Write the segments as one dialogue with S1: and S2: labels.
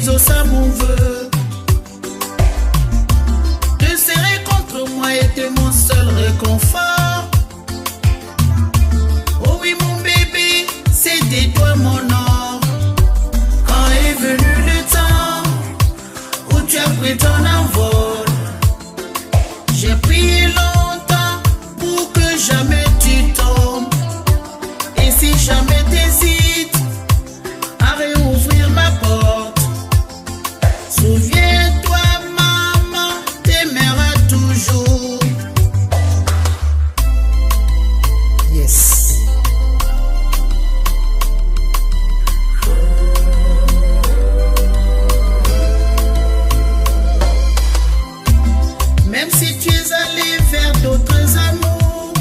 S1: exauça mon vœu. Te serrer contre moi était mon seul réconfort. Oh oui mon bébé, c'était toi mon or. Quand est venu le temps où tu as pris ton envol, j'ai prié longtemps pour que jamais tu tombes. Et si jamais t'hésites à réouvrir ma porte, souviens-toi maman t'aimera toujours. Yes. Même si tu es allé vers d'autres amours,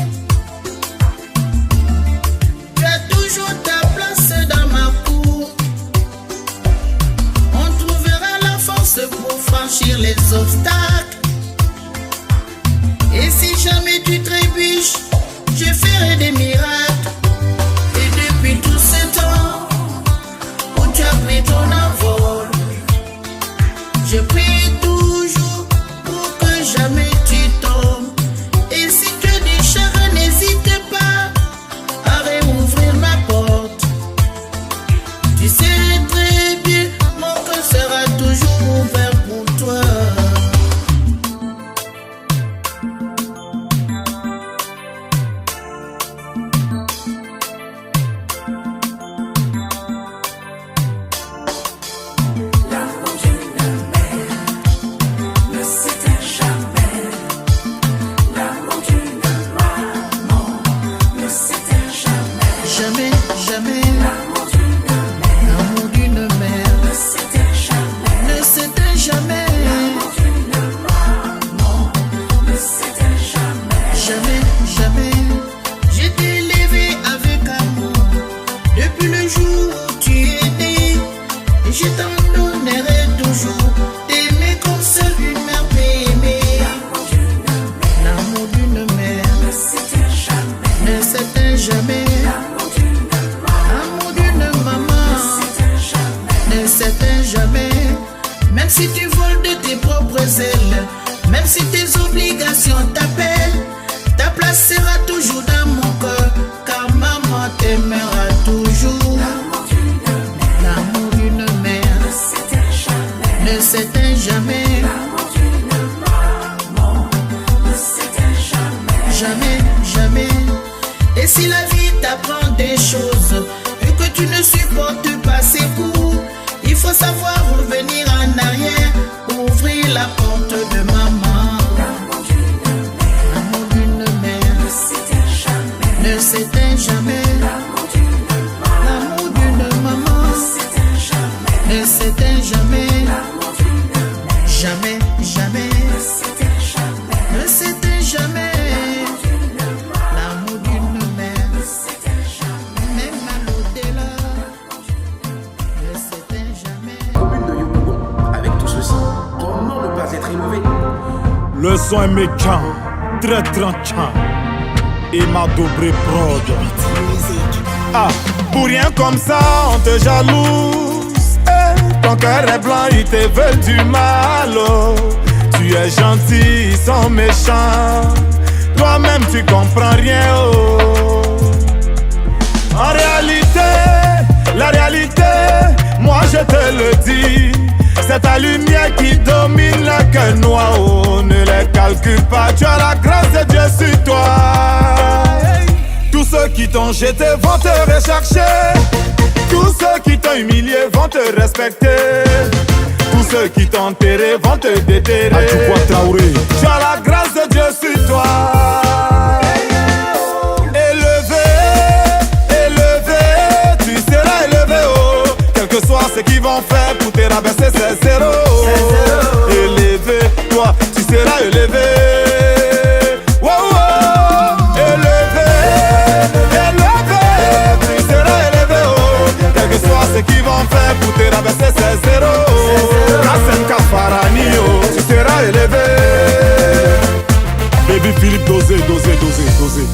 S1: tu as toujours ta place dans ma cour. On trouvera la force pour franchir les obstacles. Et si jamais tu trébuches, je ferai des miracles. Et depuis tout ce temps où tu as pris ton envol, je prie toujours pour que jamais tu tombes. Et si tu es déchiré, n'hésite pas à réouvrir ma porte. Tu sais très bien, mon cœur sera toujours ouvert pour toi. Jamais, jamais, l'amour d'une mère ne s'éteint jamais, ne s'éteint jamais, l'amour d'une maman ne s'éteint jamais, jamais, jamais. J'ai été élevé avec amour depuis le jour où tu es né, et je t'en donnerai toujours d'aimer comme seule une mère peut aimer. L'amour d'une mère ne s'éteint jamais, ne s'éteint jamais. Ne s'éteint jamais. Même si tu voles de tes propres ailes, même si tes obligations t'appellent, ta place sera toujours dans mon cœur, car maman t'aimera toujours. L'amour d'une mère ne s'éteint jamais, ne s'éteint jamais. L'amour d'une maman ne s'éteint jamais, jamais, jamais. Et si la vie t'apprend des choses et que tu ne supportes pas ses coups, il faut savoir revenir en arrière, ouvrir la porte de maman. L'amour d'une mère ne s'éteint jamais, ne s'éteint jamais. L'amour d'une maman ne s'éteint jamais, jamais, jamais, ne s'éteint jamais. L'amour d'une mère ne s'éteint jamais, même à l'au-delà. Ne s'éteint jamais.
S2: Commune de Yopougon, avec tout ceci, ton nom ne pas être élevé.
S3: Le son est méchant, très tranchant. Et m'a doublé prod. Ah, pour rien comme ça, on te jalouse. Eh, ton cœur est blanc, ils te veulent du mal. Oh. Tu es gentil, ils sont méchants. Toi-même, tu comprends rien. Oh. En réalité, la réalité, moi je te le dis, c'est ta lumière qui domine le cœur noir. Oh, ne les calcule pas, tu as la grâce de Dieu sur toi. Tous ceux qui t'ont jeté vont te rechercher. Tous ceux qui t'ont humilié vont te respecter. Tous ceux qui t'ont enterré vont te déterrer. Tu as la grâce de Dieu sur toi. Que soit ce qu'ils vont faire pour te rabaisser, c'est zéro. Élevé, toi, tu seras élevé. Wow, wow. Élevé, élevé, tu seras élevé. Oh. Quel que soit ce qu'ils vont faire pour te rabaisser, c'est zéro. Kassem Kafarani, oh. Tu seras élevé. Baby Philippe, dosez, dosez, dosez, dosez.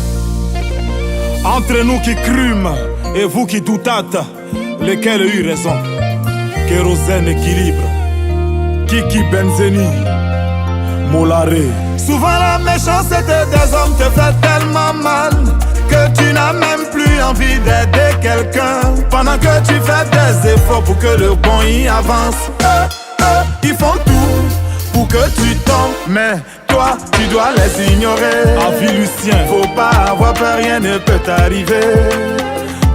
S3: Entre nous qui crûmes et vous qui doutâtes, lequel a eu raison? Kérosène équilibre, Kiki Benzeni, Molaré. Souvent la méchanceté des hommes te fait tellement mal que tu n'as même plus envie d'aider quelqu'un. Pendant que tu fais des efforts pour que le bon y avance, ils font tout pour que tu tombes, mais toi tu dois les ignorer. Avis Lucien, faut pas avoir peur, rien ne peut t'arriver.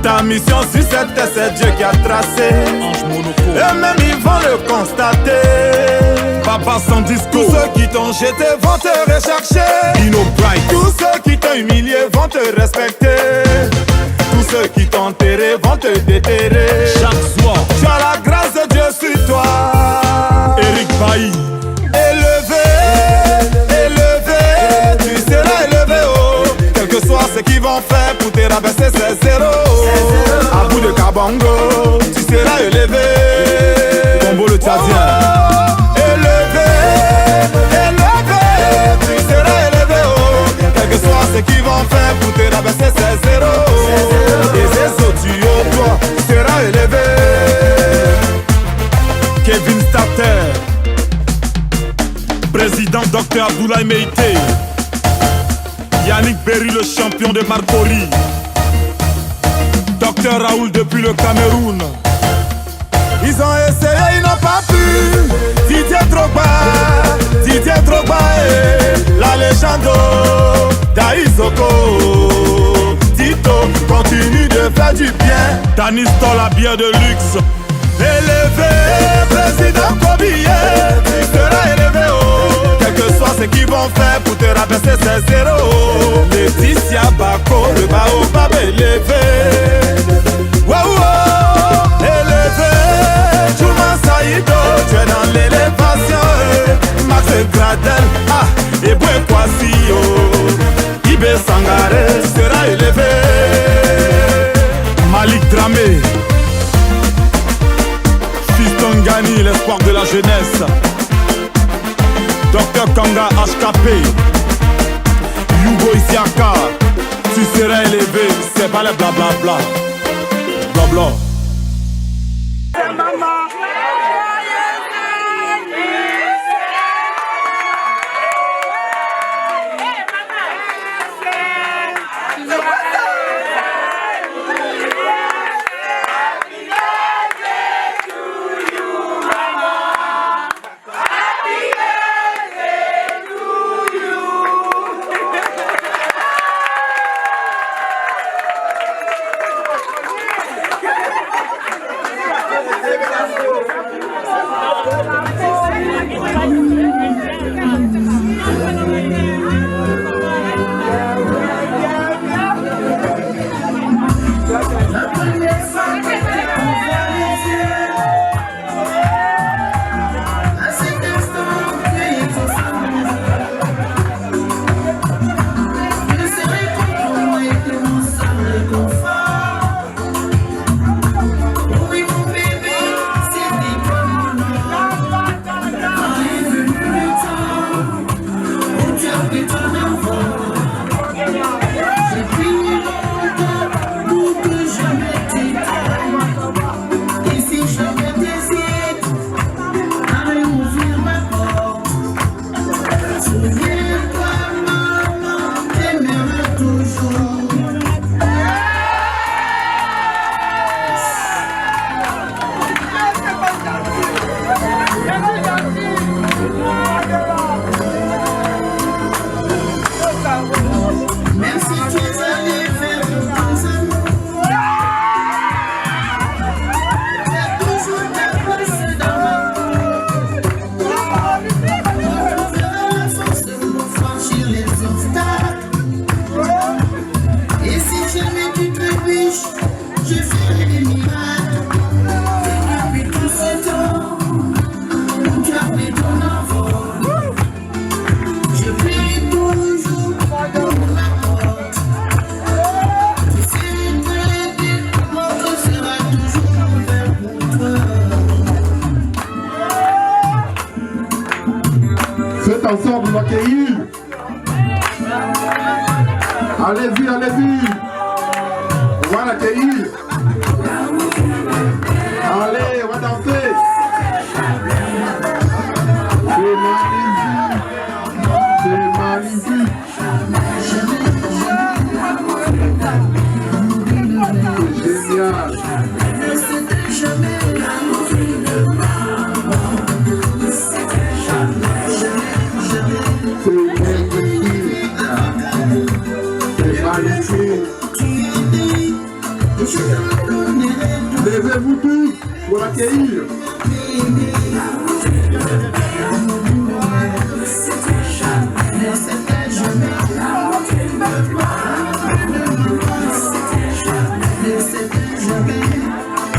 S3: Ta mission sur cette terre, c'est Dieu qui a tracé. Et même ils vont le constater. Papa sans discours. Tous ceux qui t'ont jeté vont te rechercher. Dino Bright. Tous ceux qui t'ont humilié vont te respecter. Tous ceux qui t'ont enterré vont te déterrer. Chaque soir, tu as la grâce de Dieu sur toi. Eric Bailly. Élevé, élevé, tu seras élevé haut. Quel que soit ce qu'ils vont faire pour te rabaisser, c'est zéro. À bout de Kabongo, tu seras élevé. Combo le Tchadien. Élevé, élevé, tu seras élevé haut. Quel que soit ce qu'ils vont faire pour te rabaisser, c'est zéro. Et c'est ça, tu toi, tu seras élevé. Kevin Stater, président Dr Abdoulaye Meïté, Yannick Berry, le champion de Marcory, Dr Raoul depuis le Cameroun. Ils ont essayé, ils n'ont pas pu. Didier Drogba et la légende Daïsoko. Tito continue de faire du bien. Daniston, la bière de luxe. Élevé, président Kobiye, tu seras élevé haut. Quel que soit ce qu'ils vont faire pour te rabaisser, c'est zéro. Laetitia Bako, le baobab élevé. Wow, élevé. Chouma Saïdo, tu es dans l'élévation. Max Gradel, et Boué Kwasio. Ibé Sangare sera élevé. Malik Dramé, Fiston Gani, l'espoir de la jeunesse. Dr Kanga HKP, Yugo Isiaka, tu seras élevé, c'est pas le blablabla. Blabla.
S4: Ensemble, on accueillir. Allez-y, allez-y. On va l'accueillir. Allez, on va danser. l'accueillir.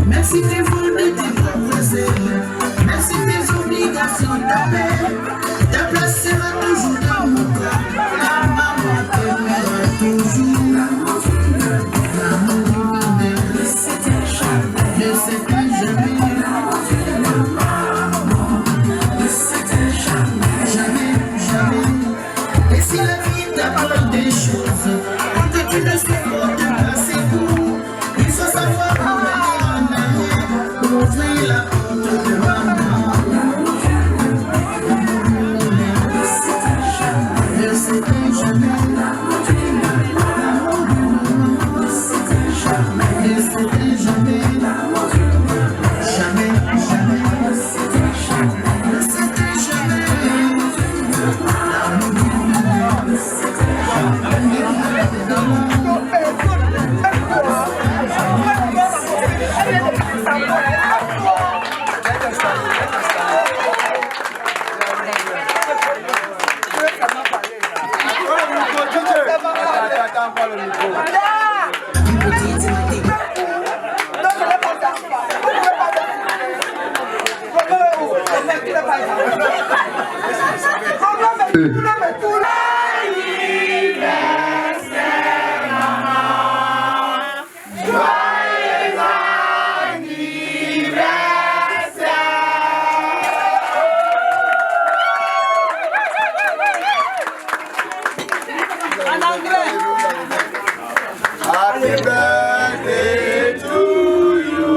S1: Merci tes vols de tes propres ailes. Merci tes obligations t'appellent. Ta place sera toujours dans mon corps. La maman t'aimera toujours. L'amour ne s'éteint jamais. Ne s'éteint jamais. Ne s'éteint jamais. Jamais, jamais. Et si la vie t'apporte des choses que tu ne supportes pas, c'est vous. Il faut savoir ouvrir la porte de maman. Ne s'éteint jamais. Ne s'éteint jamais. Ne s'éteint jamais. Ne s'éteint jamais. Jamais, jamais. Ne s'éteint jamais. Ne s'éteint jamais. Ne s'éteint jamais.
S4: Happy birthday to you.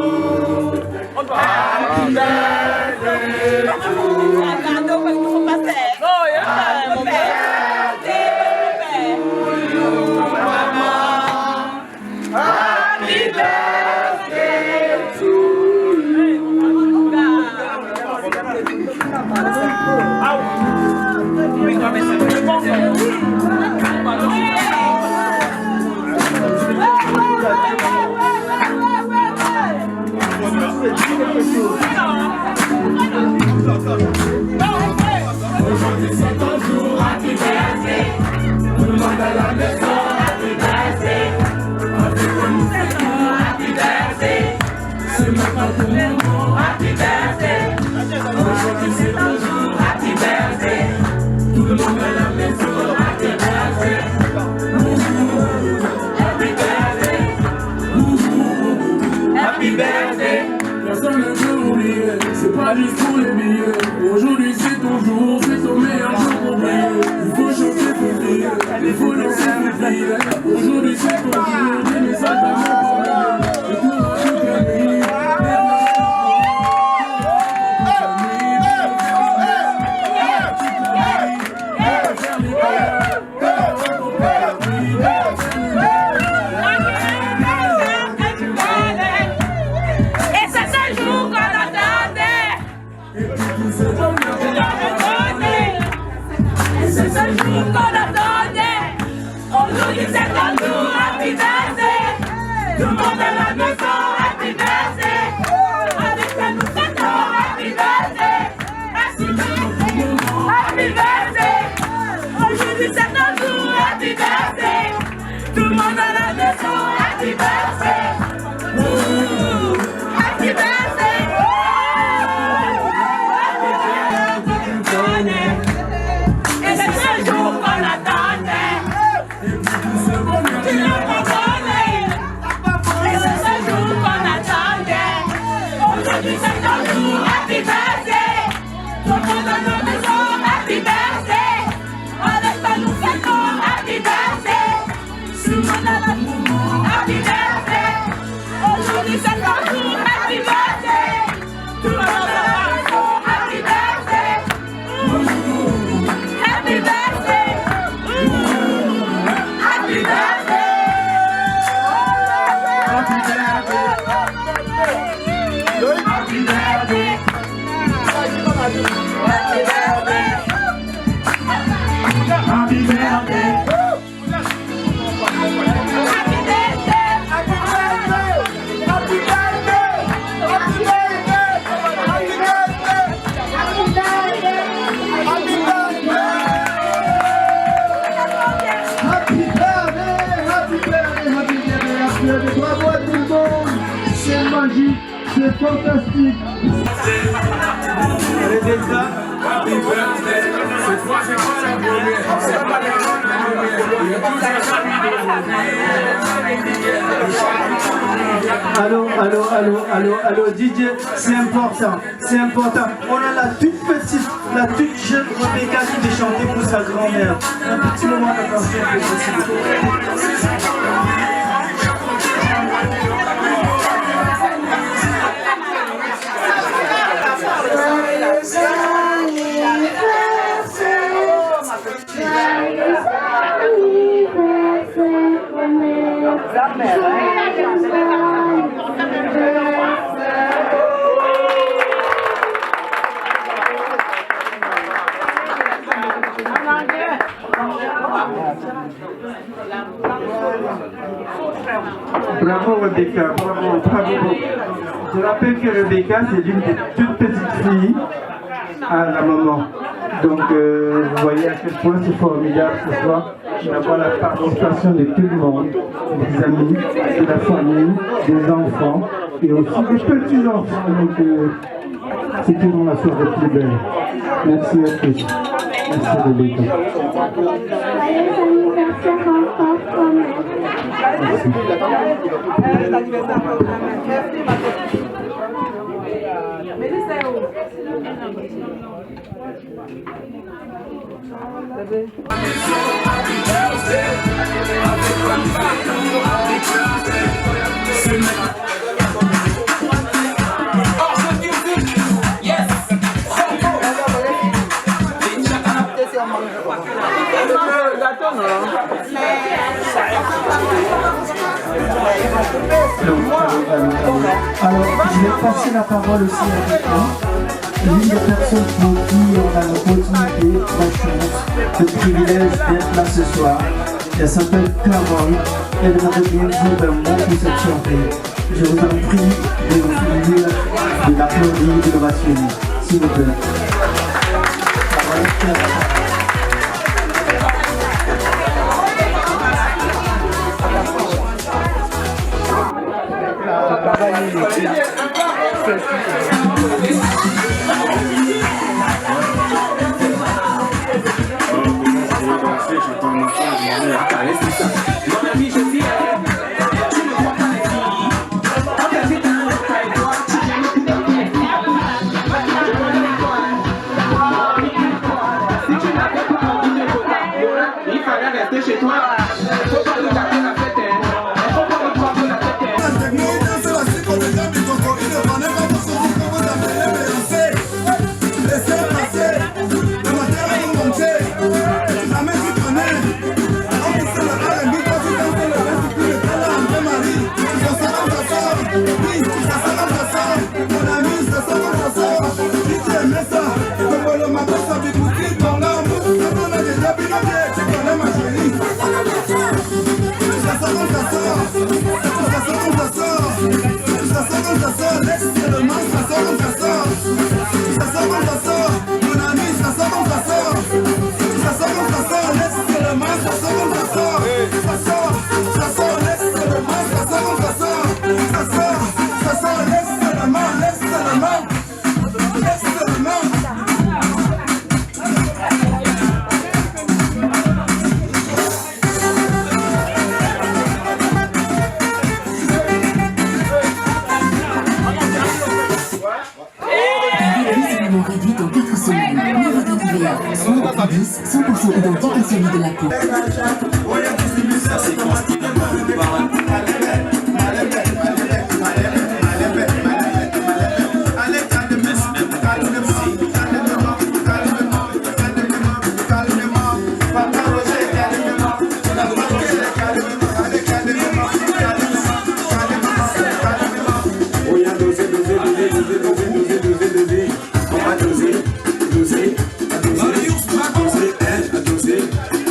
S4: Happy birthday to you. Happy birthday to you, Mama. Happy birthday to Aujourd'hui c'est ton jour, happy birthday. Tout le monde à la maison, happy birthday. Avec nous c'est tout, happy birthday. C'est maintenant pour nous, happy birthday. Aujourd'hui c'est ton jour, happy birthday. Tout le monde à la maison, happy birthday. Happy birthday. Happy birthday.
S5: Personne ne peut oublier, c'est pas juste pour les billets. Aujourd'hui c'est ton jour, c'est ton meilleur jour pour briller. Il faut chanter pour briller, il faut danser pour briller. Aujourd'hui c'est ton jour, des messages d'amour pour briller. Et tout va tout calmer.
S6: C'est ce jour qu'on attendait. Aujourd'hui c'est ton jour, happy birthday. Tout le monde à la maison, happy birthday. Avec nous c'est ton happy birthday. Happy birthday. Aujourd'hui c'est ton jour, happy birthday. Tout le monde à la maison, happy birthday. Happy birthday. Et c'est ce jour qu'on attendait.
S7: c'est fantastique.
S5: Cette fois, c'est pas la première. C'est pas la première. Il y a
S7: Allô, DJ, c'est important, c'est important. On a la toute petite, la toute jeune Rebecca qui veut chanter pour sa grand-mère. Un petit moment d'attention, s'il vous plaît. Bravo Rebecca, bravo. Je rappelle que Rebecca, c'est l'une des toutes petites filles à la maman. Donc vous voyez à quel point c'est formidable ce soir d'avoir la participation de tout le monde, des amis, de la famille, des enfants et aussi des petits-enfants. Donc c'est toujours la soirée plus belle. Merci à tous. Merci Rebecca. Alors, je vais passer la parole aussi à quelqu'un, l'une des personnes pour qui on a l'opportunité, la chance, le privilège d'être là ce soir. Elle s'appelle Carole, elle aimerait bien dire un mot pour cette soirée. Je vous en prie de l'applaudir, de le rationner, s'il vous plaît.
S5: Chez toi, faut pas nous taper la fête, faut pas nous prendre la tête.
S8: Laissez passer, le matin va nous monter. La main qui prenait, on pousse le R&B, quand tu danses le reste, tu le fais là, André-Marie. Ça sort comme ça sort, oui, ça sort comme ça sort. Mon ami, ça sort comme ça sort. Si tu aimais ça, comme le matin, ça vit boutique, ton l'amour. Quand on a déjà bien bien, tu connais ma chérie. Ça sort comme ça sort, ça sort comme ça sort. Ça sort comme ça sort, ça sort comme ça sort. Laisse le manche, ça sort comme ça sort. Ça sort comme ça sort, mon ami, ça sort comme ça sort. Ça sort comme ça sort, laisse le masque, ça sort comme ça sort. Ça sort, laisse le masque, ça sort comme ça sort. Ça sort, laisse le masque, laisse le masque. Laisse le masque.
S9: Réduite en 4 semaines. Nouveau TVA, soins au prix 10, 100% identique à celui de la peau.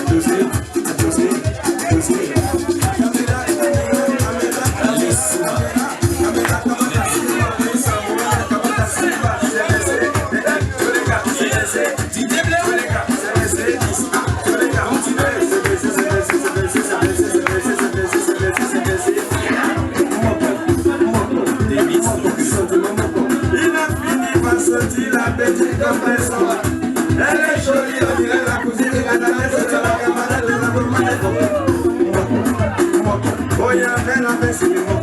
S8: Doser, la petite comtesse. Elle est jolie, on dirait la cousine de la messe, c'est la camarade de la gourmande. Oh, il y a peine à faire sur le mot.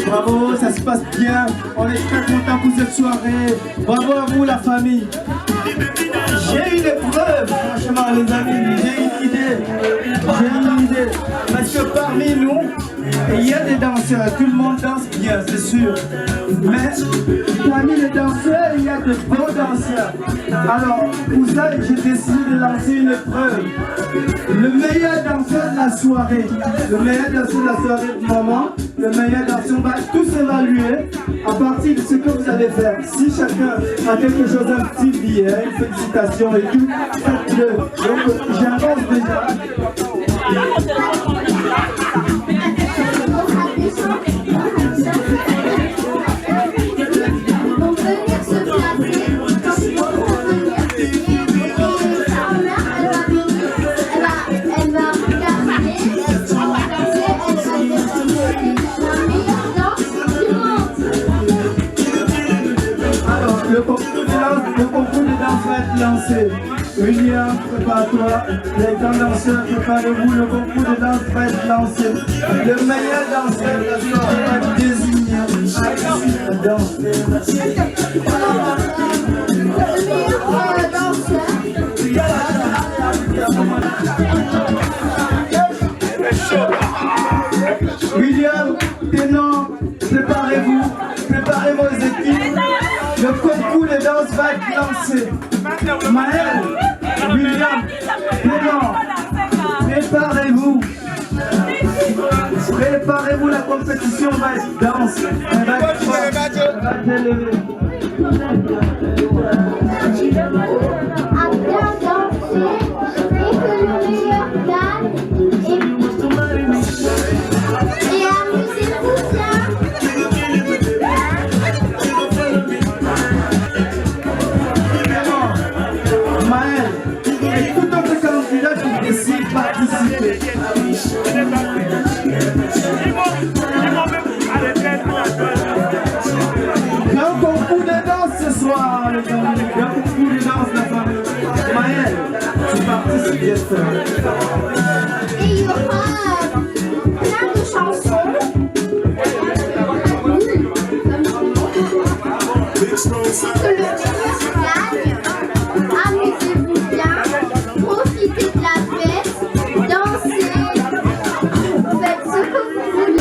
S7: Bravo, ça se passe bien. On est très content pour cette soirée. Bravo à vous la famille. J'ai une épreuve, franchement les amis, j'ai une idée. Parce que parmi nous, Et il y a des danseurs, tout le monde danse bien, c'est sûr. Mais parmi les danseurs, il y a de bons danseurs. Alors, pour ça, j'ai décidé de lancer une épreuve. Le meilleur danseur de la soirée, le meilleur danseur de la soirée du moment, le meilleur danseur, on va tous évaluer à partir de ce que vous allez faire. Si chacun a quelque chose, un petit billet, une félicitation et tout, faites-le. Donc, j'avance déjà. Le concours de danse va être lancé. William, prépare-toi. Les grands danseurs, préparez-vous. Le concours de danse va être lancé. Le meilleur danseur de la soirée va être désigné. William, ténor, préparez-vous. Préparez vos équipes. Le concours de danse va être lancé. Maël, William, ténor, préparez-vous. Préparez-vous, la compétition va être danse. Elle va être forte, elle va être élevée.
S10: À bien danser et que le meilleur gagne. Et amusez-vous bien.
S7: Maël et tout autre candidat qui décide de participer. Grand concours de danse ce soir, les amis. Grand concours de danse, la famille. Maël, tu participes, bien sûr.
S10: Et il y aura plein de chansons. Que le meilleur gagne. Amusez-vous bien. Profitez de la fête. Dansez. Faites ce que vous voulez.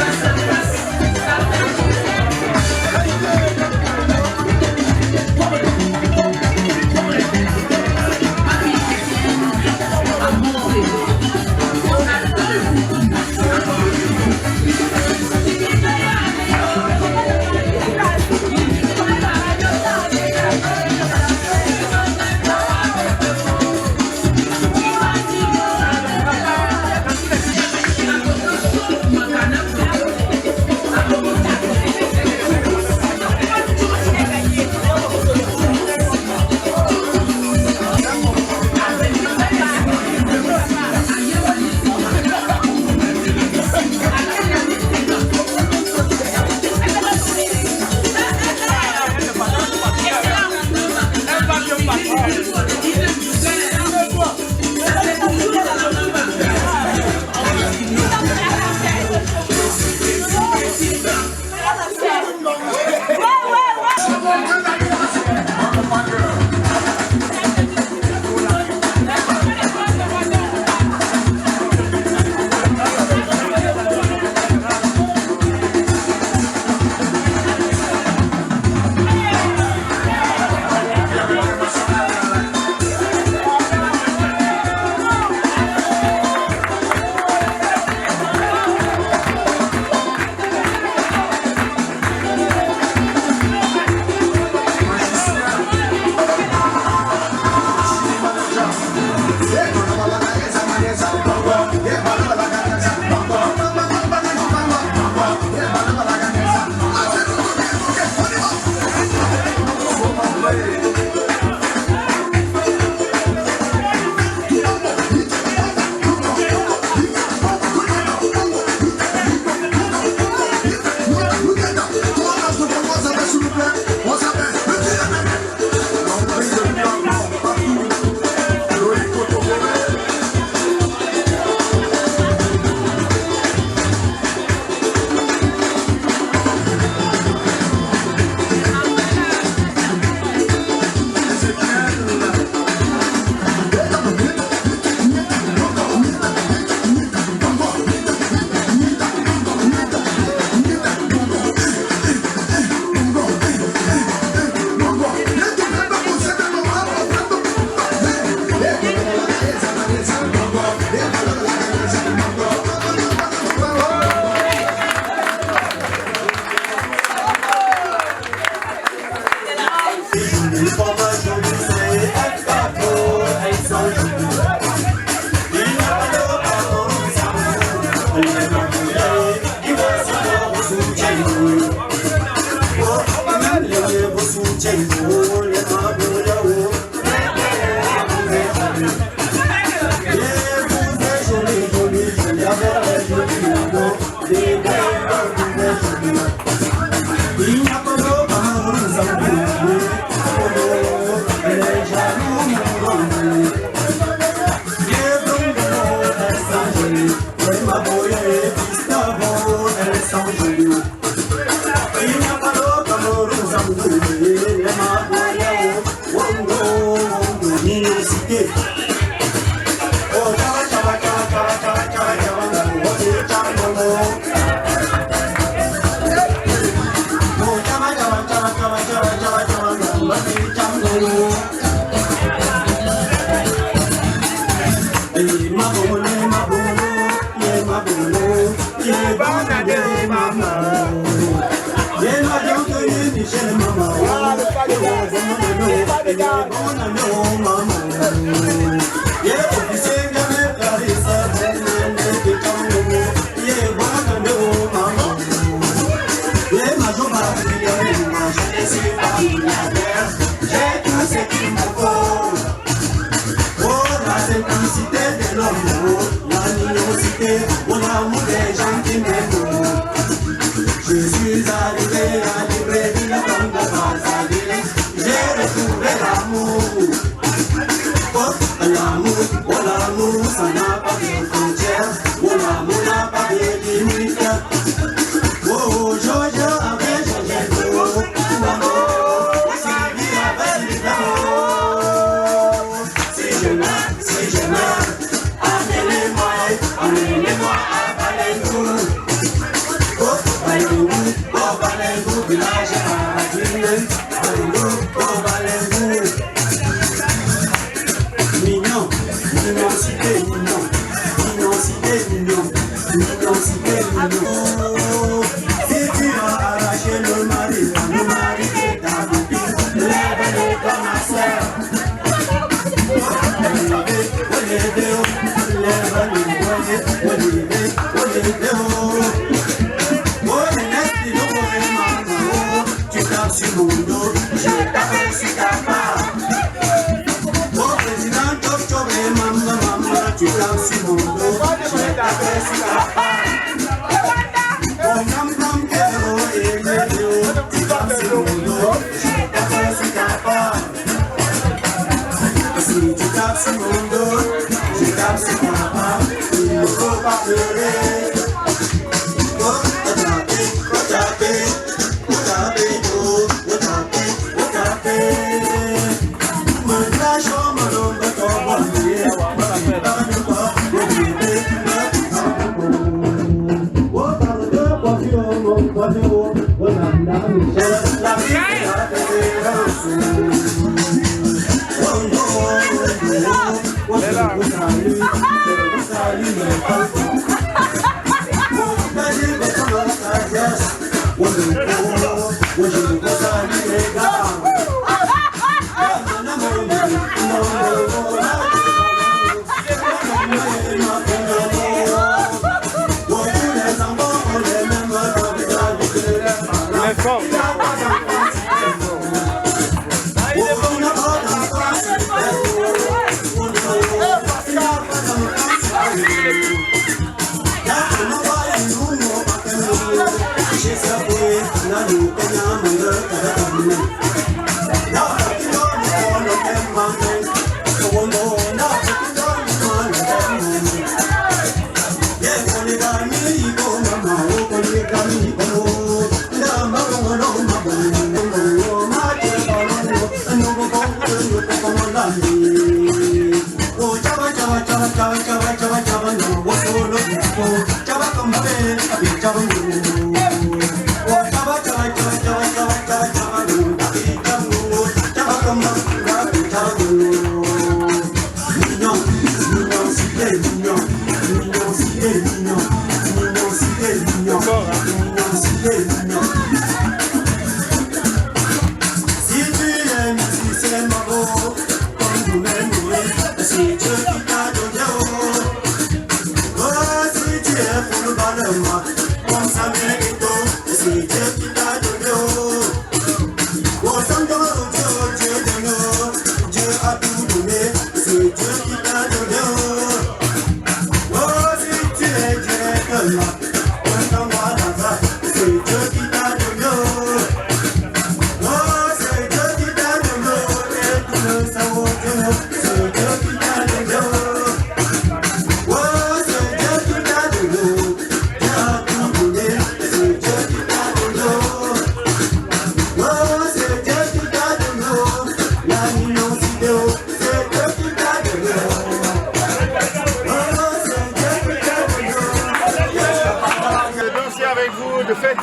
S8: Mama,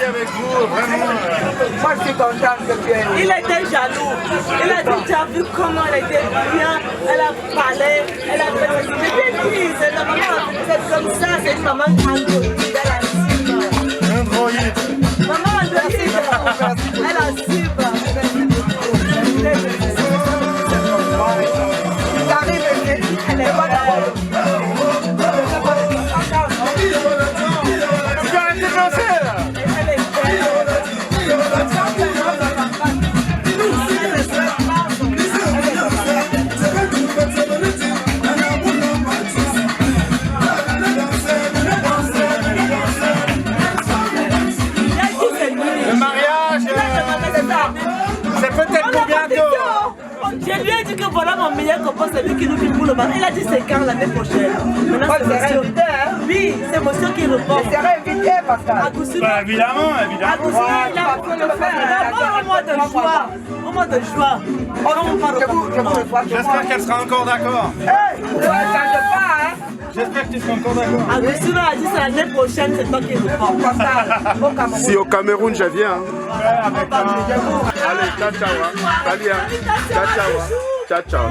S3: avec vous, vraiment.
S11: Moi, je suis contente que tu es.
S6: Il était jaloux. Il a déjà vu comment elle était bien. Elle a parlé. Elle a fait. Je t'ai dit, c'est la maman. C'est comme ça. C'est une maman androïde. Elle a cible.
S3: Androïde.
S6: Maman androïde. Elle a cible.
S11: T'arrives ici, elle est bonne à elle.
S3: Tu peux arrêter de danser là. Le mariage, c'est peut-être pour bientôt.
S6: Je lui ai dit que voilà mon meilleur copain, c'est lui qui nous fait pour le mariage. Il a dit c'est quand l'année prochaine. Maintenant c'est monsieur. Oui, c'est monsieur qui répond.
S11: Je serai invité, Pascal.
S3: Bah, évidemment, évidemment.
S6: Il a pu le faire. D'abord au mois de juin. Au mois de juin.
S3: J'espère qu'elle sera encore d'accord. J'espère que tu seras encore d'accord.
S6: Agustino a dit c'est l'année prochaine, c'est toi qui réponds.
S2: Si au Cameroun, je viens. Allez, ciao, ciao. Salut. Ciao, ciao. Ciao, ciao.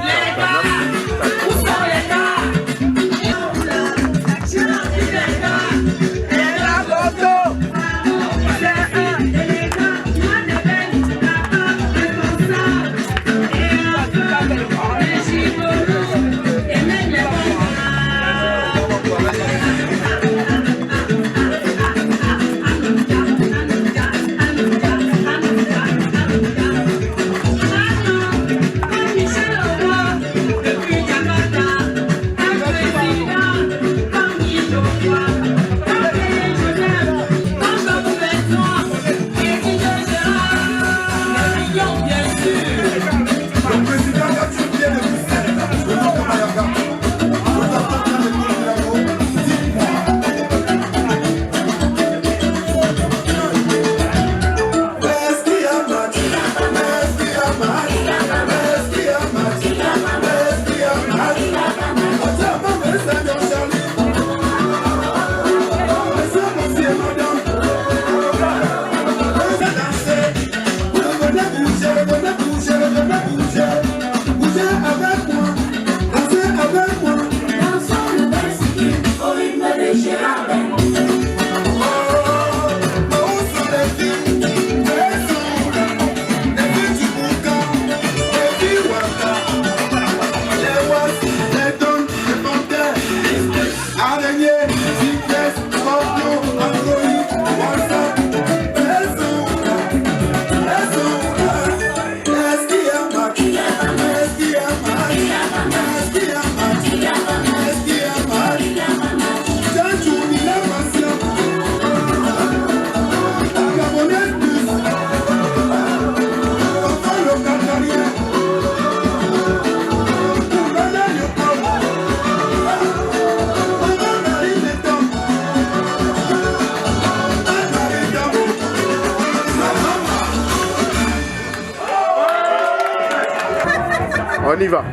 S2: On y va.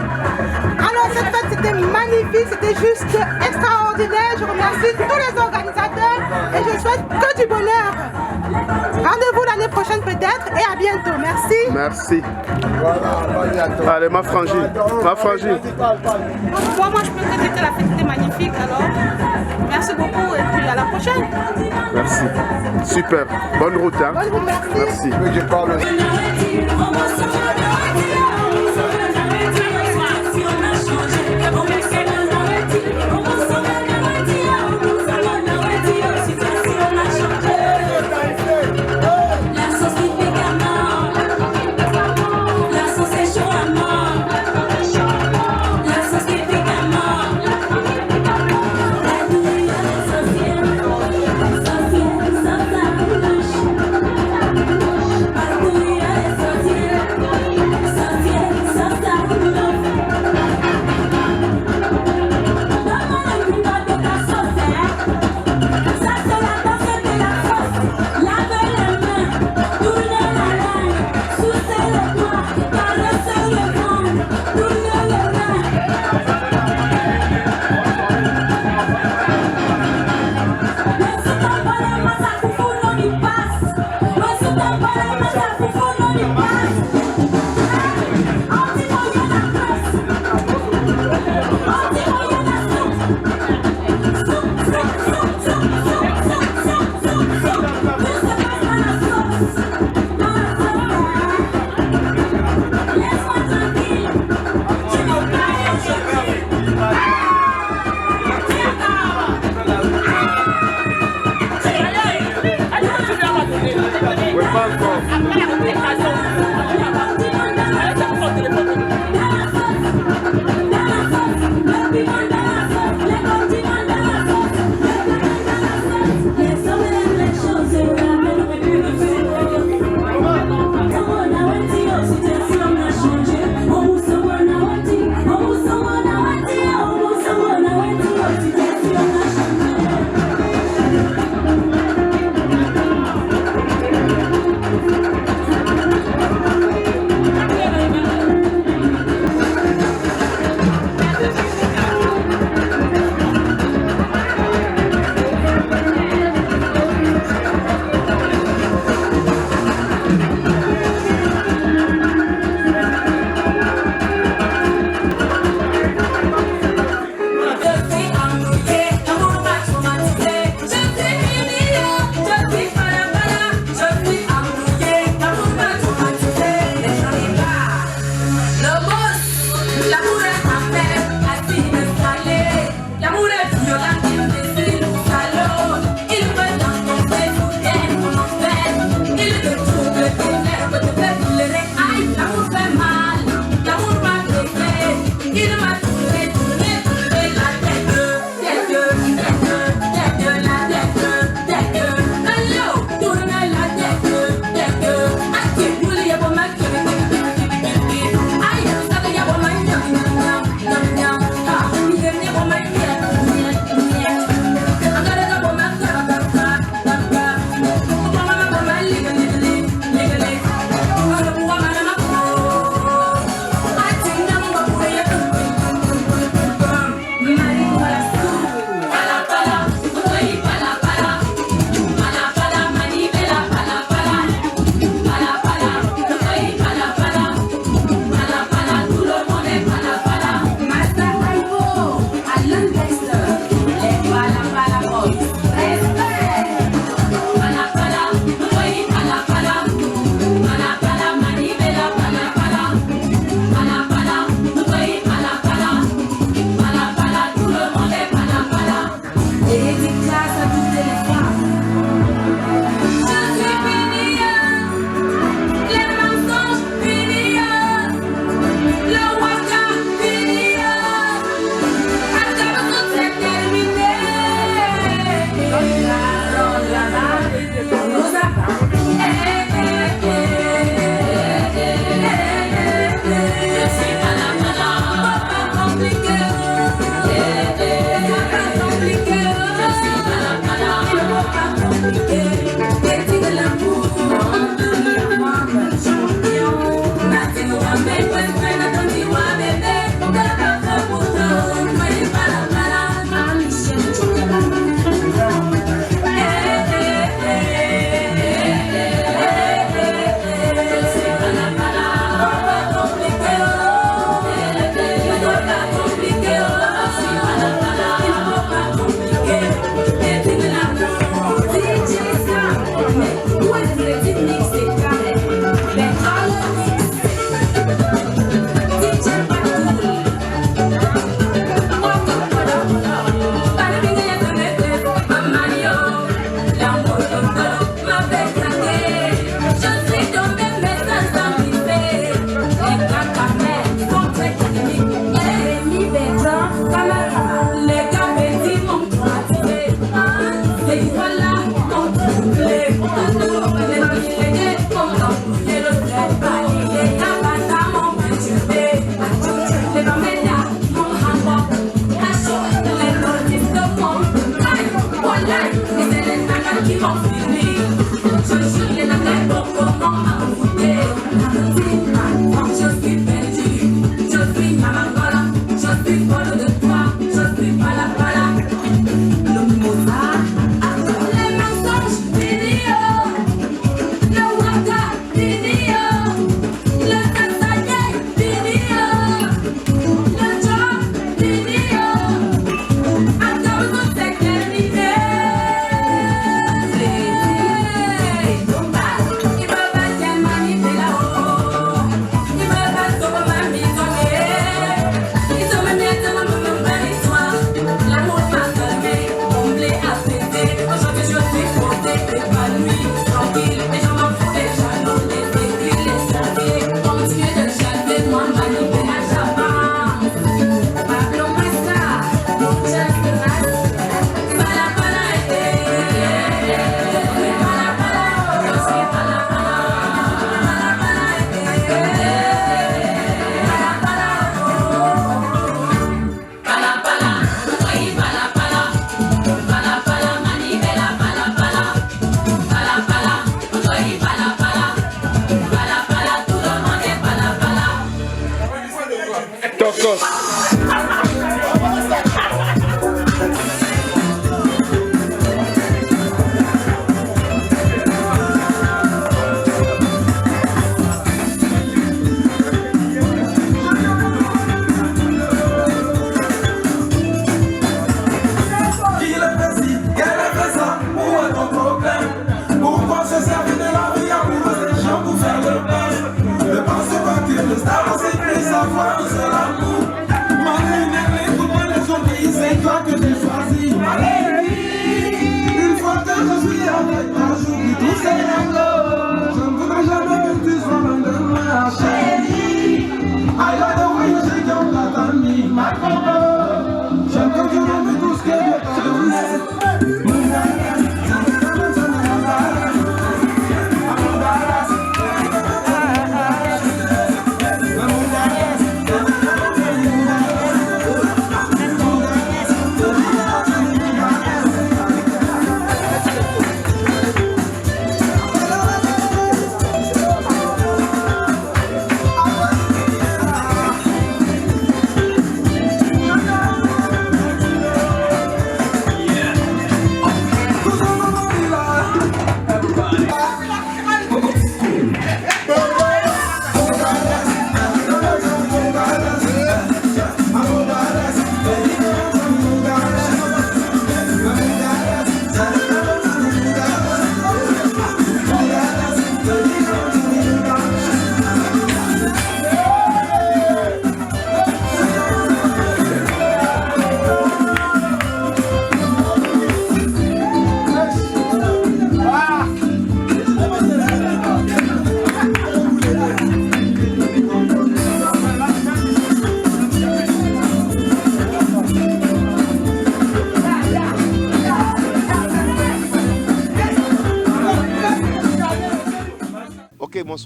S12: Alors cette fête c'était magnifique, c'était juste extraordinaire. Je remercie tous les organisateurs et je souhaite que du bonheur. Rendez-vous l'année prochaine peut-être et à bientôt. Merci.
S2: Merci. Allez, ma frangine. Ma frangine.
S12: Moi je peux te dire que la fête était magnifique alors. Merci beaucoup et puis à la prochaine.
S2: Merci. Super. Bonne route. Hein.
S12: Bonne route, merci.
S13: Yeah.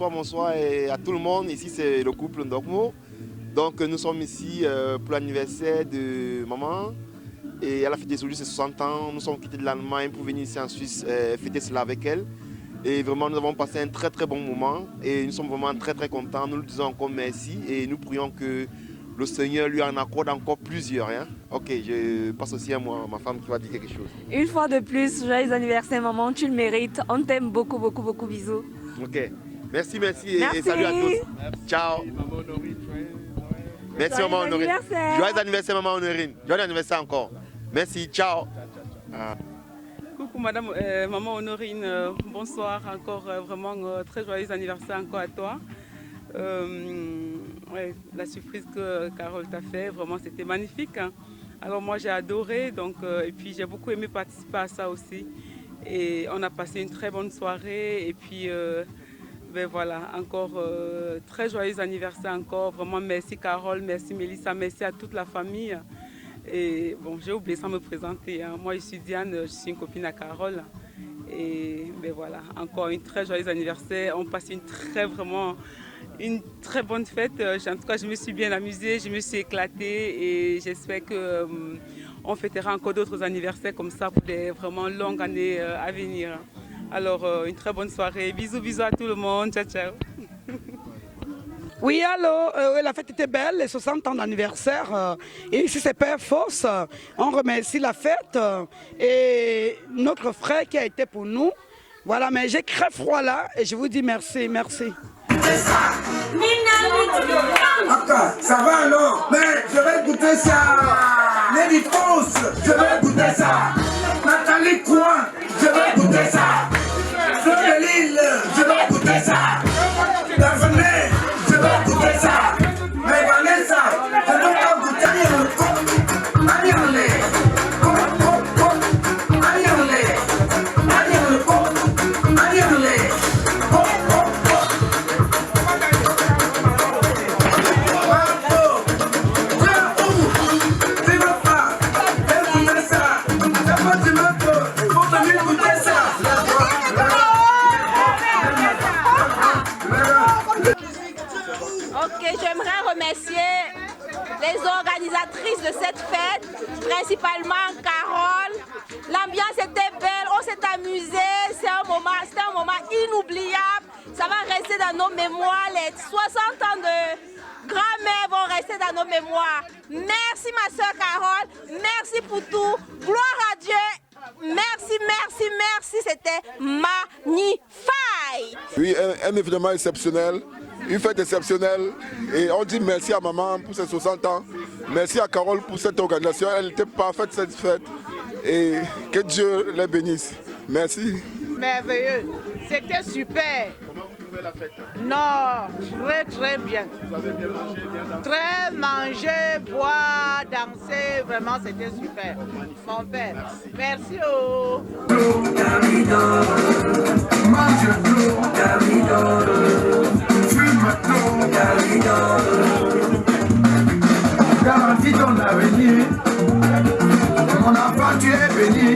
S2: Bonsoir et à tout le monde. Ici c'est le couple Ndokmo. Donc nous sommes ici pour l'anniversaire de maman. Et elle a fêté aujourd'hui ses 60 ans. Nous sommes quittés de l'Allemagne pour venir ici en Suisse fêter cela avec elle. Et vraiment nous avons passé un très bon moment. Et nous sommes vraiment très contents. Nous lui disons encore merci et nous prions que le Seigneur lui en accorde encore plusieurs. Hein? Ok, je passe aussi à moi, ma femme qui va dire quelque chose.
S13: Une fois de plus, joyeux anniversaire maman, tu le mérites. On t'aime beaucoup, bisous.
S2: Ok. Merci et salut à tous. Ciao. Merci maman Honorine. Joyeux anniversaire maman Honorine. Joyeux anniversaire encore. Merci, ciao.
S14: Coucou madame, maman Honorine, bonsoir encore, vraiment très joyeux anniversaire encore à toi. Ouais, la surprise que Carole t'a fait, vraiment c'était magnifique. Hein. Alors moi j'ai adoré, donc, et puis j'ai beaucoup aimé participer à ça aussi. Et on a passé une très bonne soirée et puis ben voilà, encore très joyeux anniversaire encore. Vraiment merci Carole, merci Mélissa, merci à toute la famille. Et bon, j'ai oublié sans me présenter. Hein. Moi je suis Diane, je suis une copine à Carole. Et ben voilà, encore une très joyeux anniversaire. On passe une très bonne fête. En tout cas, je me suis bien amusée, je me suis éclatée et j'espère qu'on fêtera encore d'autres anniversaires comme ça pour des vraiment longues années à venir. Alors, une très bonne soirée. Bisous à tout le monde. Ciao, ciao.
S15: Oui, allô, la fête était belle, les 60 ans d'anniversaire. Et ici, c'est Père Fosse. On remercie la fête et notre frère qui a été pour nous. Voilà, mais j'ai très froid là et je vous dis merci, merci.
S8: Ça va, non? Mais je vais goûter ça. Lady France, je vais goûter ça. Nathalie Coin, je vais goûter ça. Fleur de Lille, je vais goûter ça. Daphné, je vais goûter ça. Mais Vanessa, je ne veux pas goûter
S6: les organisatrices de cette fête, principalement Carole. L'ambiance était belle, on s'est amusé, c'était un moment inoubliable. Ça va rester dans nos mémoires, les 60 ans de grand-mère vont rester dans nos mémoires. Merci ma soeur Carole, merci pour tout, gloire à Dieu. Merci, merci, merci, c'était magnifique.
S16: Oui, un événement exceptionnel, une fête exceptionnelle. Et on dit merci à maman pour ses 60 ans. Merci à Carole pour cette organisation. Elle était parfaite cette fête. Et que Dieu les bénisse. Merci.
S11: Merveilleux. C'était super.
S2: Comment vous trouvez la fête?
S11: Non, très très bien.
S2: Vous avez bien mangé, bien dansé?
S11: Très manger, boire, danser, vraiment c'était super. Mon père. Merci. Oh.
S8: Garantis ton avenir. Mon enfant, tu es béni.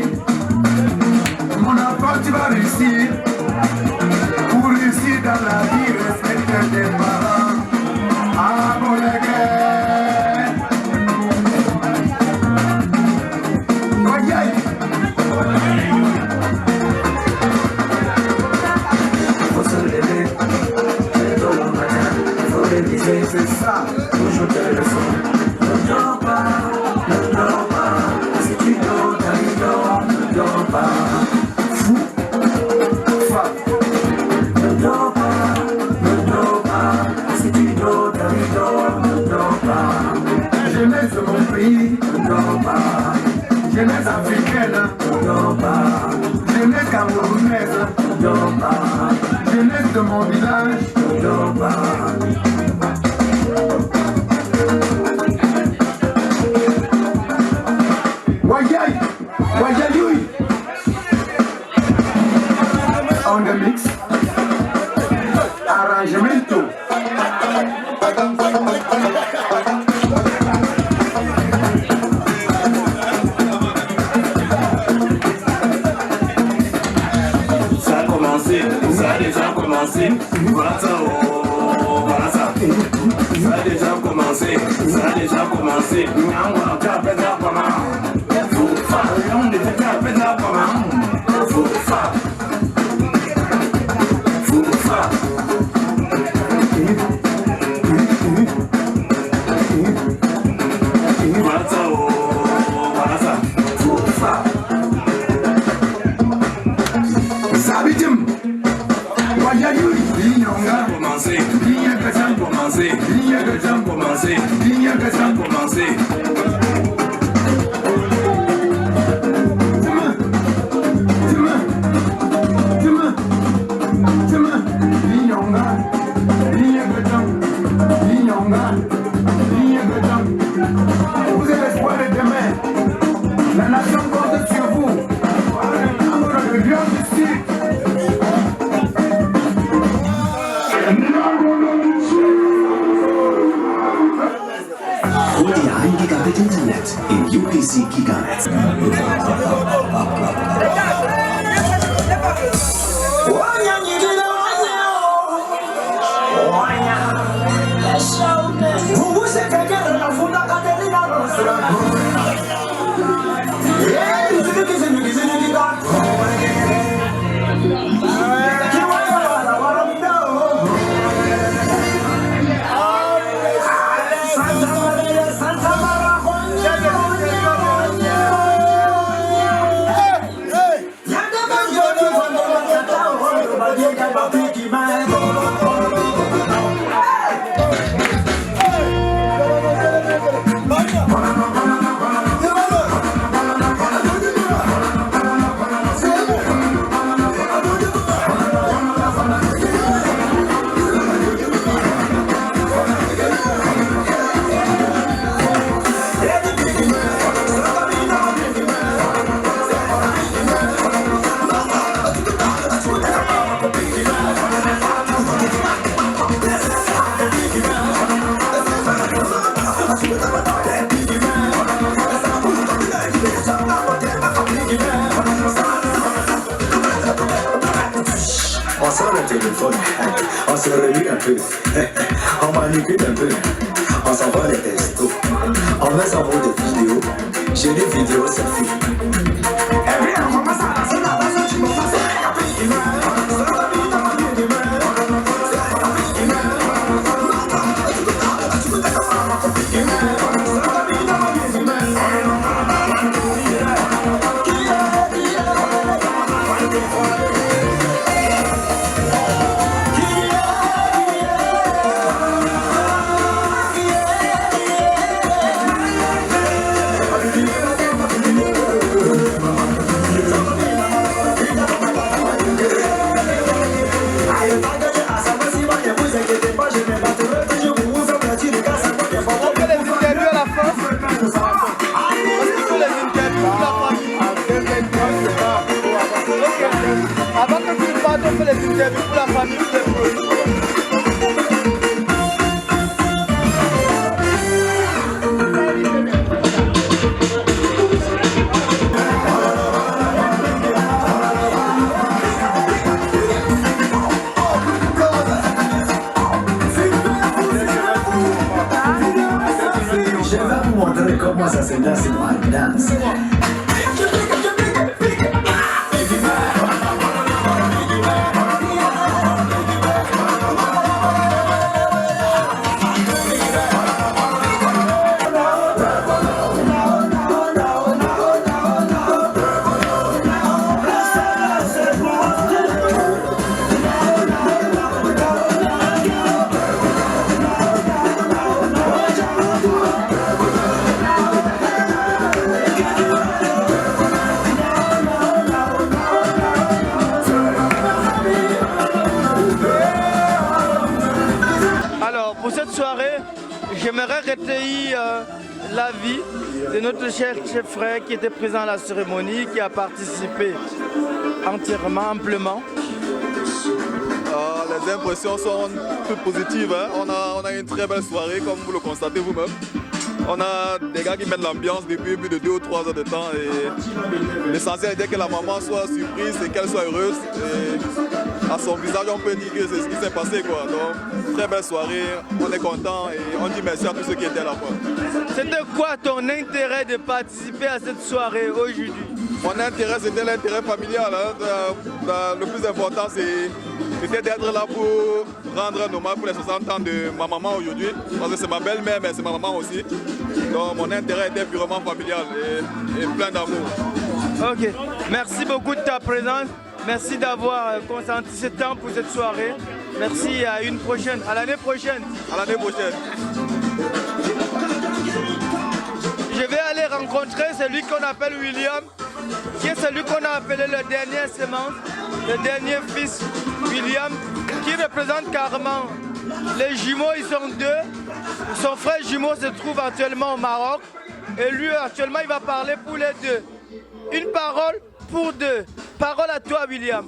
S8: Mon enfant, tu vas réussir. Pour réussir dans la vie, respecte tes parents. Ah, mon faut se lever. Faut réviser, c'est ça. Toujours tes leçons. Ne dors pas. Si tu dors, ne dors pas. Fou, fa. Ne dors pas. Si tu dors, ne dors pas. Jeunesse de mon pays, ne dors pas. Jeunesse africaine, ne dors pas. Jeunesse camerounaise, ne dors pas. Jeunesse de mon village, ne dors pas. Wayay, Wayayoui. On the mix. Arrangemento.
S5: Ça a commencé, ça a déjà commencé. Voilà ça, oh, voilà ça. Ça a déjà commencé, ça a déjà commencé. On va faire péter comment? On est fait faire péter comment? Voilà ça, oh, voilà ça.
S8: Sabitim. Wayayoui. Lignonga.
S5: Commencé.
S8: Ligne que ça
S5: commencé.
S8: Ligne que ça
S5: commencé.
S8: Ligne que ça
S5: commencé.
S8: Vous êtes l'espoir de demain. La nation compte sur vous. Amour de Dieu ici.
S9: Hol dir 1 Gigabit Internet in UPC Giganet.
S17: embellit un peu, on manipule un peu, on s'envoie les textos, on met son mot de vidéo, j'ai des vidéos selfie. Eh bien, on commence à passer la base, tu m'en passes la
S18: Avant que tu ne partes, on fait les interviews pour la famille.
S17: Je vais vous montrer comment ça se danse sur la danse.
S18: J'aimerais recueillir l'avis de notre cher chef frère qui était présent à la cérémonie, qui a participé entièrement, amplement.
S19: Les impressions sont toutes positives. Hein. On a une très belle soirée, comme vous le constatez vous-même. On a des gars qui mettent l'ambiance depuis plus de 2 ou 3 heures de temps. Et l'essentiel est que la maman soit surprise et qu'elle soit heureuse. Et à son visage, on peut dire que c'est ce qui s'est passé, quoi. Donc, très belle soirée, on est content et on dit merci à tous ceux qui étaient là.
S18: C'était quoi ton intérêt de participer à cette soirée aujourd'hui?
S19: Mon intérêt, c'était l'intérêt familial. Hein. Le plus important, c'était d'être là pour rendre un hommage pour les 60 ans de ma maman aujourd'hui. Parce que c'est ma belle-mère, mais c'est ma maman aussi. Donc mon intérêt était purement familial et plein d'amour.
S18: Ok, merci beaucoup de ta présence. Merci d'avoir consenti ce temps pour cette soirée. Merci, à une prochaine, à l'année prochaine.
S19: À l'année prochaine.
S18: Je vais aller rencontrer celui qu'on appelle William, qui est celui qu'on a appelé le dernier sémence, le dernier fils William, qui représente carrément les jumeaux. Ils sont 2. Son frère jumeau se trouve actuellement au Maroc et lui actuellement il va parler pour les 2. Une parole pour 2. Parole à toi William.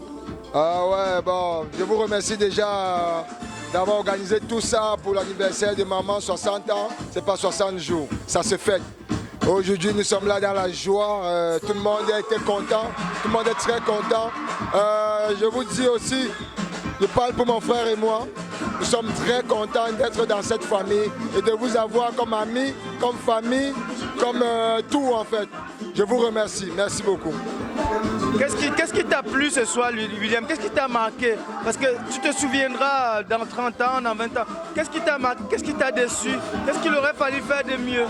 S20: Ah ouais, bon, je vous remercie déjà d'avoir organisé tout ça pour l'anniversaire de maman, 60 ans, c'est pas 60 jours, ça se fête. Aujourd'hui, nous sommes là dans la joie, tout le monde a été content, tout le monde est très content. Je vous dis aussi, je parle pour mon frère et moi, nous sommes très contents d'être dans cette famille et de vous avoir comme amis, comme famille, comme tout en fait. Je vous remercie, merci beaucoup.
S18: Qu'est-ce qui t'a plu ce soir, William? Qu'est-ce qui t'a marqué? Parce que tu te souviendras dans 30 ans, dans 20 ans. Qu'est-ce qui t'a marqué? Qu'est-ce qui t'a déçu? Qu'est-ce qu'il aurait fallu faire de mieux?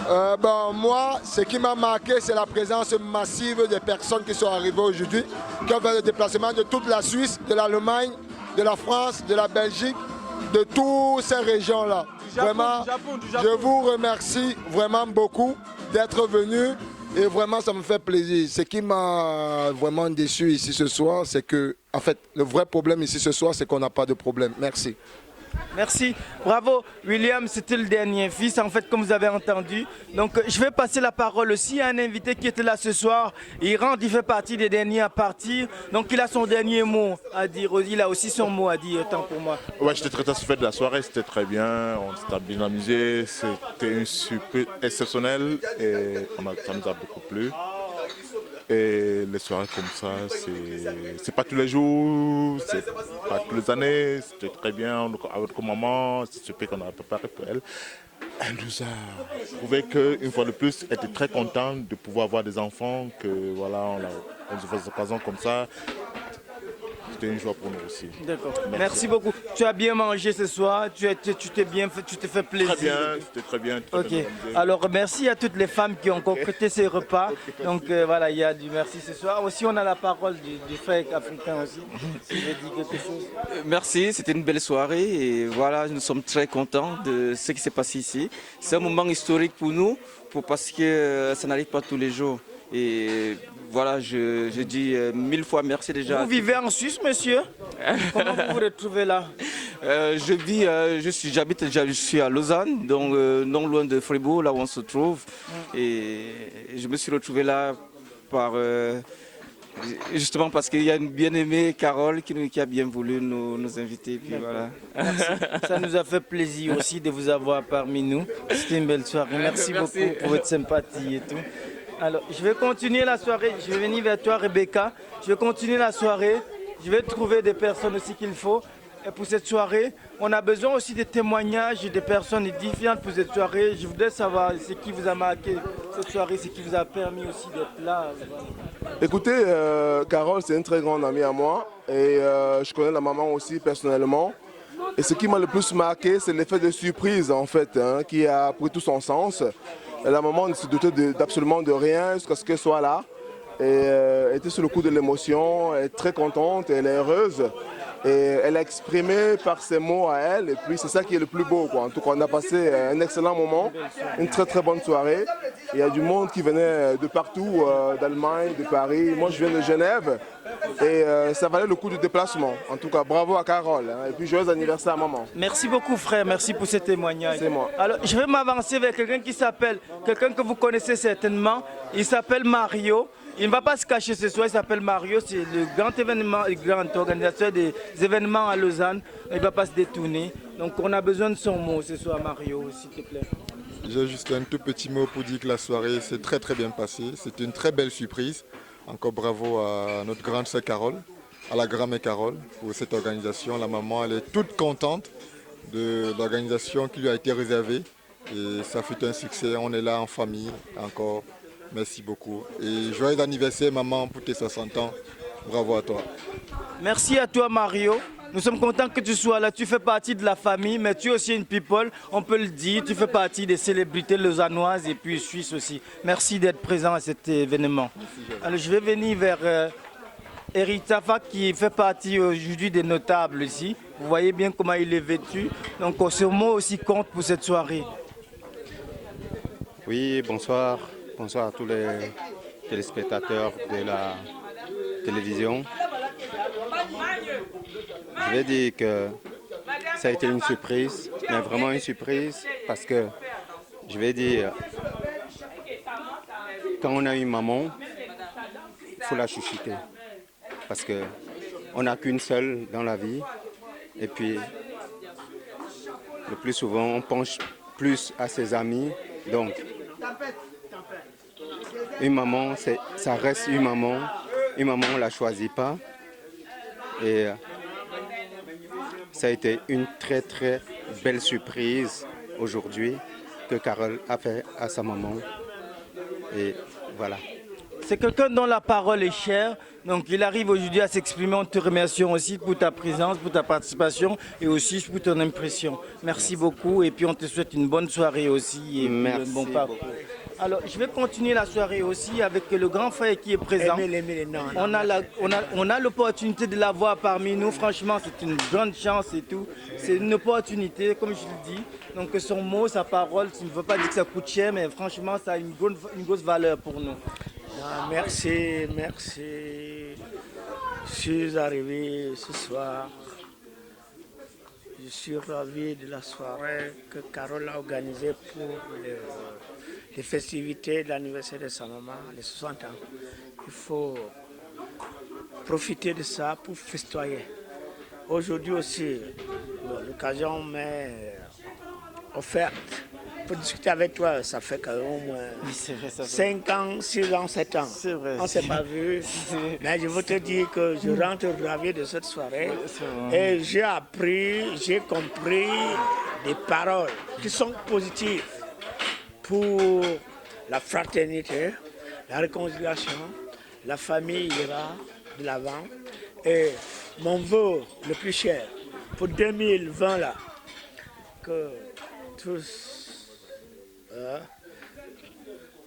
S20: Moi, ce qui m'a marqué, c'est la présence massive des personnes qui sont arrivées aujourd'hui, qui ont fait le déplacement de toute la Suisse, de l'Allemagne, de la France, de la Belgique, de toutes ces régions-là. Vraiment, je vous remercie vraiment beaucoup d'être venus. Et vraiment, ça me fait plaisir. Ce qui m'a vraiment déçu ici ce soir, c'est que, en fait, le vrai problème ici ce soir, c'est qu'on n'a pas de problème. Merci.
S18: Merci. Bravo, William, c'était le dernier fils, en fait, comme vous avez entendu. Donc, je vais passer la parole aussi à un invité qui était là ce soir. Il fait partie des derniers à partir. Donc, il a son dernier mot à dire. Il a aussi son mot à dire, autant pour moi.
S21: Ouais, j'étais très satisfait de la soirée. C'était très bien. On s'était bien amusé. C'était une super exceptionnelle et ça nous a beaucoup plu. Et les soirées comme ça, c'est pas tous les jours, c'est pas toutes les années. C'était très bien avec maman, c'est ce qu'on a préparé pour elle. Elle nous a prouvé qu'une fois de plus, elle était très contente de pouvoir avoir des enfants, que voilà, on se fait des occasions comme ça. C'était une joie pour nous aussi.
S18: D'accord. Merci beaucoup. Tu as bien mangé ce soir, tu t'es fait plaisir.
S21: Très bien, c'était très bien. Très
S18: ok.
S21: bien.
S18: Alors merci à toutes les femmes qui ont concrété ces repas. Donc voilà, il y a du merci ce soir. Aussi, on a la parole du frère africain aussi. Si je dis quelque chose.
S1: Merci, c'était une belle soirée et voilà, nous sommes très contents de ce qui s'est passé ici. C'est un moment historique pour nous, parce que ça n'arrive pas tous les jours. Et voilà, je dis 1000 fois merci déjà.
S18: Vous vivez en Suisse, monsieur? Comment vous vous retrouvez là?
S1: Je suis à Lausanne, donc non loin de Fribourg, là où on se trouve. Et je me suis retrouvé là justement parce qu'il y a une bien-aimée, Carole, qui a bien voulu nous inviter. Puis voilà.
S18: Merci. Ça nous a fait plaisir aussi de vous avoir parmi nous. C'était une belle soirée. Merci beaucoup pour votre sympathie et tout. Alors, je vais continuer la soirée. Je vais venir vers toi, Rebecca. Je vais continuer la soirée. Je vais trouver des personnes aussi qu'il faut. Et pour cette soirée, on a besoin aussi des témoignages des personnes différentes pour cette soirée. Je voudrais savoir ce qui vous a marqué cette soirée, ce qui vous a permis aussi d'être là.
S16: Écoutez, Carole, c'est une très grande amie à moi. Et je connais la maman aussi personnellement. Et ce qui m'a le plus marqué, c'est l'effet de surprise, en fait, qui a pris tout son sens. Et la maman ne se doutait d'absolument de rien jusqu'à ce qu'elle soit là. Et elle était sur le coup de l'émotion, elle est très contente, elle est heureuse. Et elle a exprimé par ses mots à elle, et puis c'est ça qui est le plus beau, quoi. En tout cas, on a passé un excellent moment, une très très bonne soirée. Il y a du monde qui venait de partout, d'Allemagne, de Paris. Moi, je viens de Genève, et ça valait le coup du déplacement. En tout cas, bravo à Carole, et puis joyeux anniversaire à maman.
S18: Merci beaucoup, frère, merci pour ce témoignage.
S16: C'est moi.
S18: Alors, je vais m'avancer vers quelqu'un quelqu'un que vous connaissez certainement, il s'appelle Mario. Il ne va pas se cacher ce soir, il s'appelle Mario, c'est le grand événement, le grand organisateur des événements à Lausanne. Il ne va pas se détourner. Donc on a besoin de son mot ce soir, Mario, s'il te plaît.
S22: J'ai juste un tout petit mot pour dire que la soirée s'est très très bien passée. C'était une très belle surprise. Encore bravo à notre grande sœur Carole, à la grand-mère Carole pour cette organisation. La maman, elle est toute contente de l'organisation qui lui a été réservée. Et ça fut un succès, on est là en famille encore. Merci beaucoup. Et joyeux anniversaire, maman, pour tes 60 ans. Bravo à toi.
S18: Merci à toi, Mario. Nous sommes contents que tu sois là. Tu fais partie de la famille, mais tu es aussi une people. On peut le dire. Tu fais partie des célébrités lausannoises et puis suisses aussi. Merci d'être présent à cet événement. Alors, je vais venir vers Eric Tafa qui fait partie aujourd'hui des notables ici. Vous voyez bien comment il est vêtu. Donc, ce mot aussi compte pour cette soirée.
S23: Oui, bonsoir. Bonsoir à tous les téléspectateurs de la télévision. Je vais dire que ça a été une surprise, mais vraiment une surprise parce que, je vais dire, quand on a une maman, il faut la chuchoter. Parce qu'on n'a qu'une seule dans la vie. Et puis, le plus souvent, on penche plus à ses amis. Donc, une maman, ça reste une maman. Une maman, on ne la choisit pas. Et ça a été une très très belle surprise aujourd'hui que Carole a fait à sa maman. Et voilà.
S18: C'est quelqu'un dont la parole est chère. Donc il arrive aujourd'hui à s'exprimer. On te remercie aussi pour ta présence, pour ta participation et aussi pour ton impression. Merci beaucoup et puis on te souhaite une bonne soirée aussi et un bon parcours. Alors je vais continuer la soirée aussi avec le grand frère qui est présent. On a l'opportunité de l'avoir parmi nous. Franchement, c'est une grande chance et tout. C'est une opportunité, comme je le dis. Donc son mot, sa parole, ça ne veut pas dire que ça coûte cher, mais franchement, ça a une grosse valeur pour nous.
S24: Merci. Je suis arrivé ce soir. Je suis ravi de la soirée que Carole a organisée pour les festivités de l'anniversaire de sa maman, les 60 ans. Il faut profiter de ça pour festoyer. Aujourd'hui aussi, l'occasion m'est offerte pour discuter avec toi, ça fait quand même au moins 5 ans, 6 ans, 7 ans.
S18: C'est vrai.
S24: On ne s'est pas vu. Mais je veux te dire que je rentre ravi de cette soirée. Et j'ai appris, j'ai compris des paroles qui sont positives pour la fraternité, la réconciliation. La famille ira de l'avant. Et mon vœu le plus cher pour 2020 là, que tous,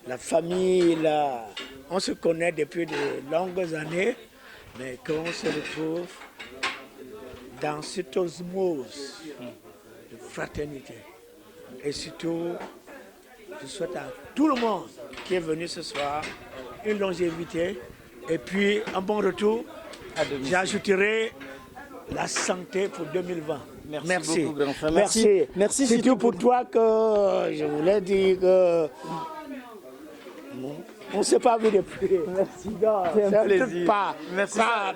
S24: la famille là, on se connaît depuis de longues années, mais qu'on se retrouve dans cette osmose de fraternité. Et surtout, je souhaite à tout le monde qui est venu ce soir une longévité et puis un bon retour. J'ajouterai la santé pour 2020.
S18: Merci beaucoup, grand frère.
S24: Merci. C'est tout pour toi que je voulais dire que on ne s'est pas vu depuis. Merci. C'est un plaisir. Pas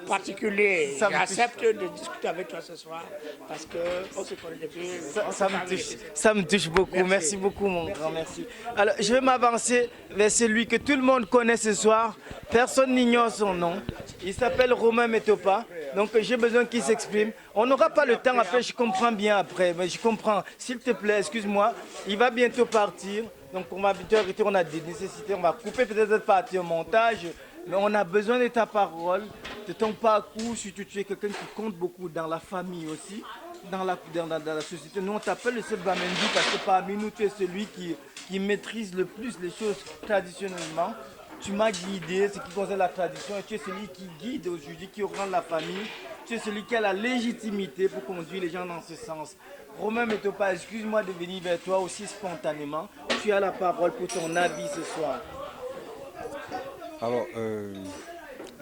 S24: particulier. J'accepte de discuter avec toi ce soir parce qu'on se connaît depuis.
S18: Ça me touche beaucoup. Merci beaucoup, mon grand. Merci. Alors, je vais m'avancer vers celui que tout le monde connaît ce soir. Personne n'ignore son nom. Il s'appelle Romain Metopa. Donc, j'ai besoin qu'il s'exprime. On n'aura pas le temps après, je comprends bien après. Mais je comprends. S'il te plaît, excuse-moi. Il va bientôt partir. Donc on va bientôt arrêter, on a des nécessités, on va couper peut-être cette partie au montage, mais on a besoin de ta parole, de ton parcours, surtout tu es quelqu'un qui compte beaucoup dans la famille aussi, dans la société. Nous on t'appelle le Seb Bamendi parce que parmi nous tu es celui qui maîtrise le plus les choses traditionnellement. Tu m'as guidé, ce qui concerne la tradition, et tu es celui qui guide aujourd'hui, qui oriente la famille. Tu es celui qui a la légitimité pour conduire les gens dans ce sens. Romain Metopa, excuse-moi de venir vers toi aussi spontanément. Tu as la parole pour ton avis ce soir.
S3: Alors,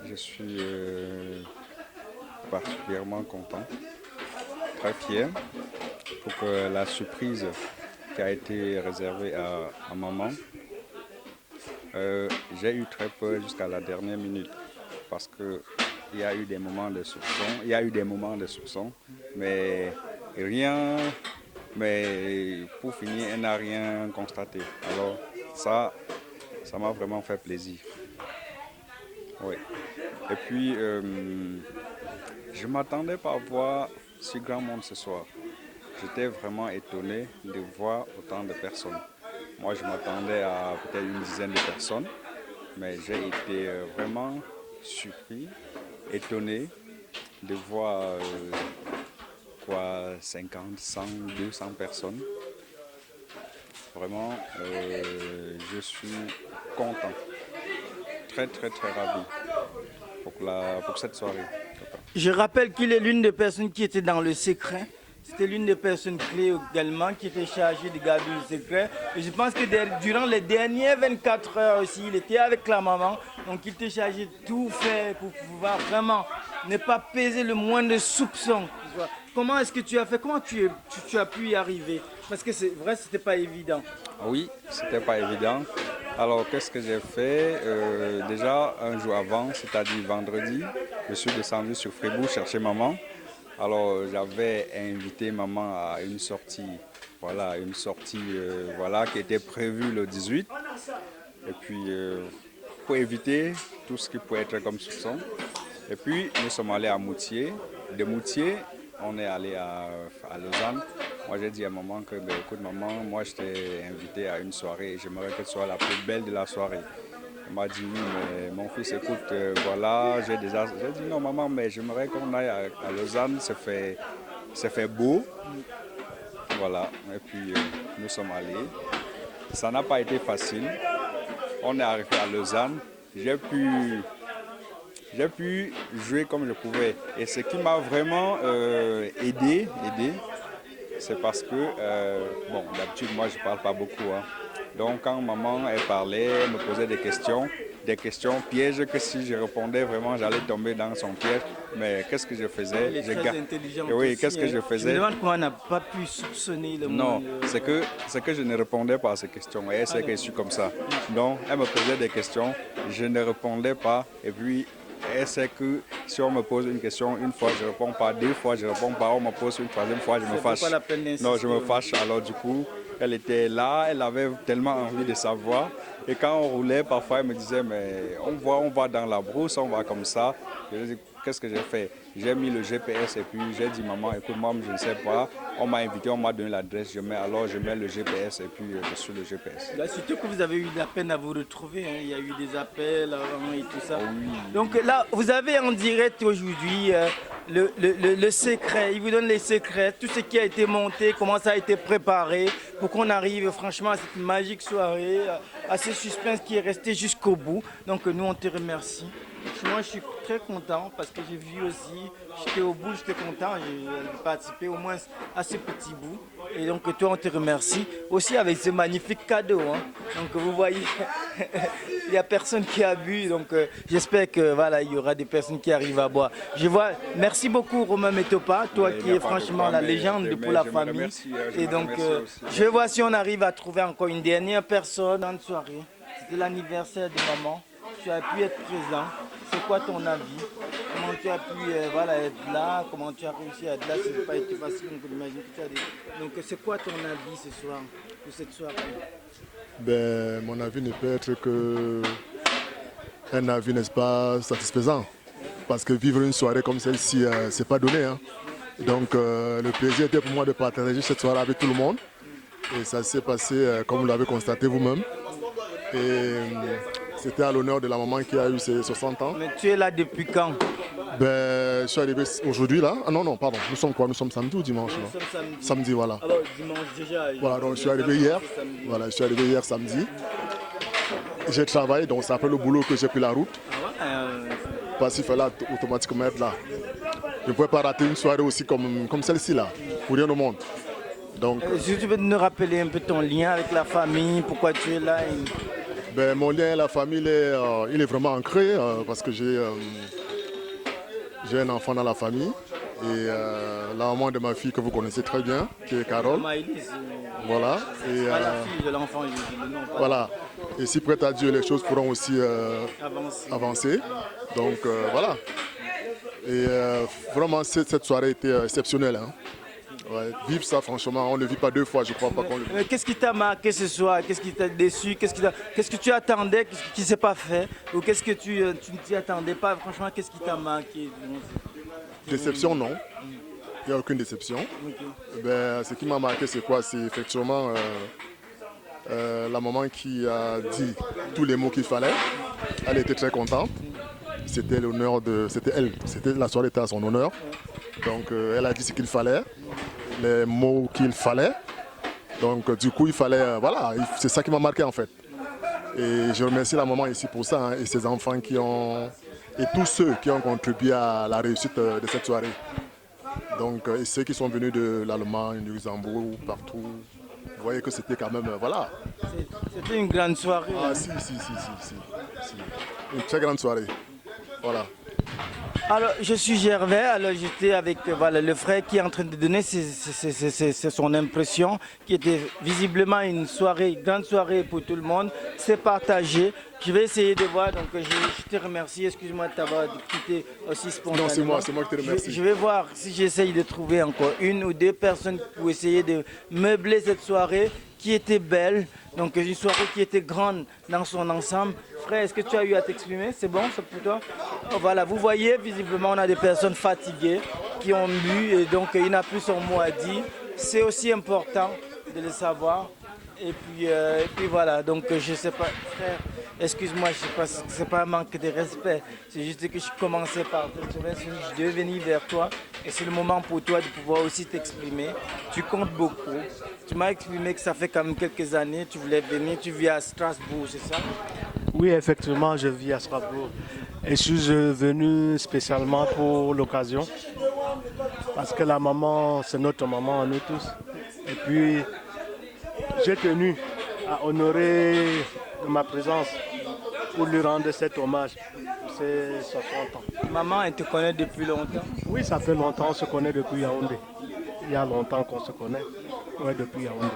S3: je suis particulièrement content, très fier pour que la surprise qui a été réservée à maman, j'ai eu très peur jusqu'à la dernière minute parce qu'il y a eu des moments de soupçon, mais pour finir, elle n'a rien constaté. Alors ça m'a vraiment fait plaisir. Oui. Et puis, je ne m'attendais pas à voir si grand monde ce soir. J'étais vraiment étonné de voir autant de personnes. Moi, je m'attendais à peut-être une dizaine de personnes, mais j'ai été vraiment surpris, étonné de voir 50, 100, 200 personnes. Vraiment, je suis content, très ravi pour cette soirée.
S18: Je rappelle qu'il est l'une des personnes qui était dans le secret. C'était l'une des personnes clés également qui était chargée de garder le secret. Et je pense que durant les dernières 24 heures aussi, il était avec la maman. Donc il était chargé de tout faire pour pouvoir vraiment ne pas peser le moindre soupçon. Comment est-ce que tu as fait? Comment tu as pu y arriver? Parce que c'est vrai, c'était pas évident.
S3: Oui, c'était pas évident. Alors qu'est-ce que j'ai fait? Déjà un jour avant, c'est-à-dire vendredi, je suis descendu sur Fribourg chercher maman. Alors j'avais invité maman à une sortie, qui était prévue le 18. Et puis pour éviter tout ce qui pouvait être comme soupçon. Et puis nous sommes allés à Moutier. De Moutier, on est allé à Lausanne. Moi j'ai dit à maman que, écoute maman, moi je t'ai invité à une soirée et j'aimerais que ce soit la plus belle de la soirée. Elle m'a dit oui, mais mon fils, écoute, j'ai dit non maman, mais j'aimerais qu'on aille à Lausanne, c'est fait beau. Voilà, et puis nous sommes allés. Ça n'a pas été facile. On est arrivé à Lausanne. J'ai pu jouer comme je pouvais. Et ce qui m'a vraiment aidé, c'est parce que, d'habitude, moi, je ne parle pas beaucoup. Hein. Donc, quand maman, elle parlait, elle me posait des questions pièges, que si je répondais vraiment, j'allais tomber dans son piège. Mais qu'est-ce que je faisais?
S18: Elle est très intelligente.
S3: Oui,
S18: aussi,
S3: qu'est-ce que je faisais?
S18: Je me demande comment elle n'a pas pu soupçonner le monde.
S3: Non, c'est que je ne répondais pas à ces questions. Et elle sait que je suis comme ça. Donc, elle me posait des questions, je ne répondais pas. Et puis, elle sait que si on me pose une question, une fois je ne réponds pas, deux fois je ne réponds pas, on me pose une troisième fois, je me fâche. Non, je me fâche. Alors du coup, Elle était là, elle avait tellement envie de savoir. Et quand on roulait, parfois elle me disait, mais on va dans la brousse, on va comme ça. Je lui dis, qu'est-ce que j'ai fait? J'ai mis le GPS et puis j'ai dit, maman, écoute, moi, je ne sais pas. On m'a invité, on m'a donné l'adresse, je mets le GPS et puis je suis le GPS.
S18: Là, surtout que vous avez eu de la peine à vous retrouver, hein. Il y a eu des appels avant et tout ça. Oui. Donc là, vous avez en direct aujourd'hui le secret, il vous donne les secrets, tout ce qui a été monté, comment ça a été préparé pour qu'on arrive franchement à cette magique soirée, à ce suspense qui est resté jusqu'au bout. Donc nous, on te remercie. Moi, je suis très content parce que j'ai vu aussi, j'étais au bout, j'étais content, j'ai participé au moins à ce petit bout. Et donc, toi, on te remercie aussi avec ce magnifique cadeau. Hein. Donc, vous voyez, il n'y a personne qui a bu. Donc, j'espère que voilà, il y aura des personnes qui arrivent à boire. Je vois, merci beaucoup, Romain Metopa, toi qui es franchement la légende pour la famille. Et donc, je vais voir si on arrive à trouver encore une dernière personne dans la soirée. C'était l'anniversaire de maman. Tu as pu être présent. C'est quoi ton avis? Comment tu as pu être là? Comment tu as réussi à être là? Ce n'est pas été facile, on peut imaginer que tu as des... Donc c'est quoi ton avis ce soir, pour cette soirée?
S21: Ben, mon avis ne peut être que un avis, n'est-ce pas, satisfaisant. Parce que vivre une soirée comme celle-ci, c'est pas donné. Hein. Donc le plaisir était pour moi de partager cette soirée avec tout le monde. Et ça s'est passé comme vous l'avez constaté vous-même. Et c'était à l'honneur de la maman qui a eu ses 60 ans.
S18: Mais tu es là depuis quand?
S21: Ben, je suis arrivé aujourd'hui là. Ah non, pardon. Nous sommes quoi? Nous sommes samedi ou dimanche?
S18: Nous sommes samedi.
S21: Samedi, voilà.
S18: Alors, dimanche déjà.
S21: Voilà, donc je suis arrivé hier. Voilà, je suis arrivé hier samedi. J'ai travaillé, donc c'est après le boulot que j'ai pris la route. Parce qu'il fallait automatiquement être là. Je ne pouvais pas rater une soirée aussi comme celle-ci là, pour rien au monde. Donc,
S18: si tu veux nous rappeler un peu ton lien avec la famille, pourquoi tu es là
S21: Ben, mon lien avec la famille, il est vraiment ancré parce que j'ai un enfant dans la famille et la maman de ma fille que vous connaissez très bien, qui est Carole. Voilà. Et,
S18: pas la fille de l'enfant, le nom.
S21: Voilà. Et si prête à Dieu, les choses pourront aussi avancer. Donc voilà. Et vraiment, cette soirée était exceptionnelle. Hein. Ouais, vivre ça, franchement, on ne le vit pas deux fois, je crois pas qu'on le vit.
S18: Qu'est-ce qui t'a marqué ce soir? Qu'est-ce qui t'a déçu? Qu'est-ce que tu attendais? Qu'est-ce qui ne s'est pas fait? Ou qu'est-ce que tu ne t'y attendais pas? Franchement, qu'est-ce qui t'a marqué?
S21: Déception, non. Il n'y a aucune déception. Okay. Ben, ce qui m'a marqué, c'est quoi? C'est effectivement la maman qui a dit tous les mots qu'il fallait. Elle était très contente. C'était l'honneur de... C'était elle. La soirée était à son honneur. Donc elle a dit ce qu'il fallait, les mots qu'il fallait. Donc du coup il fallait, voilà, c'est ça qui m'a marqué en fait. Et je remercie la maman ici pour ça, hein, et ses enfants et tous ceux qui ont contribué à la réussite de cette soirée. Donc et ceux qui sont venus de l'Allemagne, du Luxembourg, partout. Vous voyez que c'était quand même, voilà.
S18: C'était une grande soirée.
S21: Ah si. Une très grande soirée. Voilà.
S18: Alors, je suis Gervais, alors j'étais avec le frère qui est en train de donner son impression, qui était visiblement une grande soirée pour tout le monde. C'est partagé. Je vais essayer de voir, donc je te remercie, excuse-moi de t'avoir quitté aussi spontanément.
S21: Non, c'est moi qui te remercie.
S18: Je vais voir si j'essaye de trouver encore une ou deux personnes pour essayer de meubler cette soirée qui était belle. Donc une soirée qui était grande dans son ensemble. Frère, est-ce que tu as eu à t'exprimer? C'est bon, c'est pour toi? Voilà, vous voyez, visiblement, on a des personnes fatiguées qui ont bu et donc il n'a plus son mot à dire. C'est aussi important de le savoir. Et puis voilà, donc je ne sais pas, frère, excuse-moi, c'est pas un manque de respect. C'est juste que je commençais par te trouver, je devais venir vers toi. Et c'est le moment pour toi de pouvoir aussi t'exprimer. Tu comptes beaucoup. Tu m'as exprimé que ça fait quand même quelques années, tu voulais venir, tu vis à Strasbourg, c'est ça?
S4: Oui, effectivement, je vis à Strasbourg. Et je suis venu spécialement pour l'occasion. Parce que la maman, c'est notre maman à nous tous. Et puis, j'ai tenu à honorer de ma présence pour lui rendre cet hommage. C'est 60 ans.
S18: Maman, elle te connaît depuis longtemps?
S4: Oui, ça fait longtemps, on se connaît depuis Yaoundé. Il y a longtemps qu'on se connaît. Oui, depuis Yaoundé.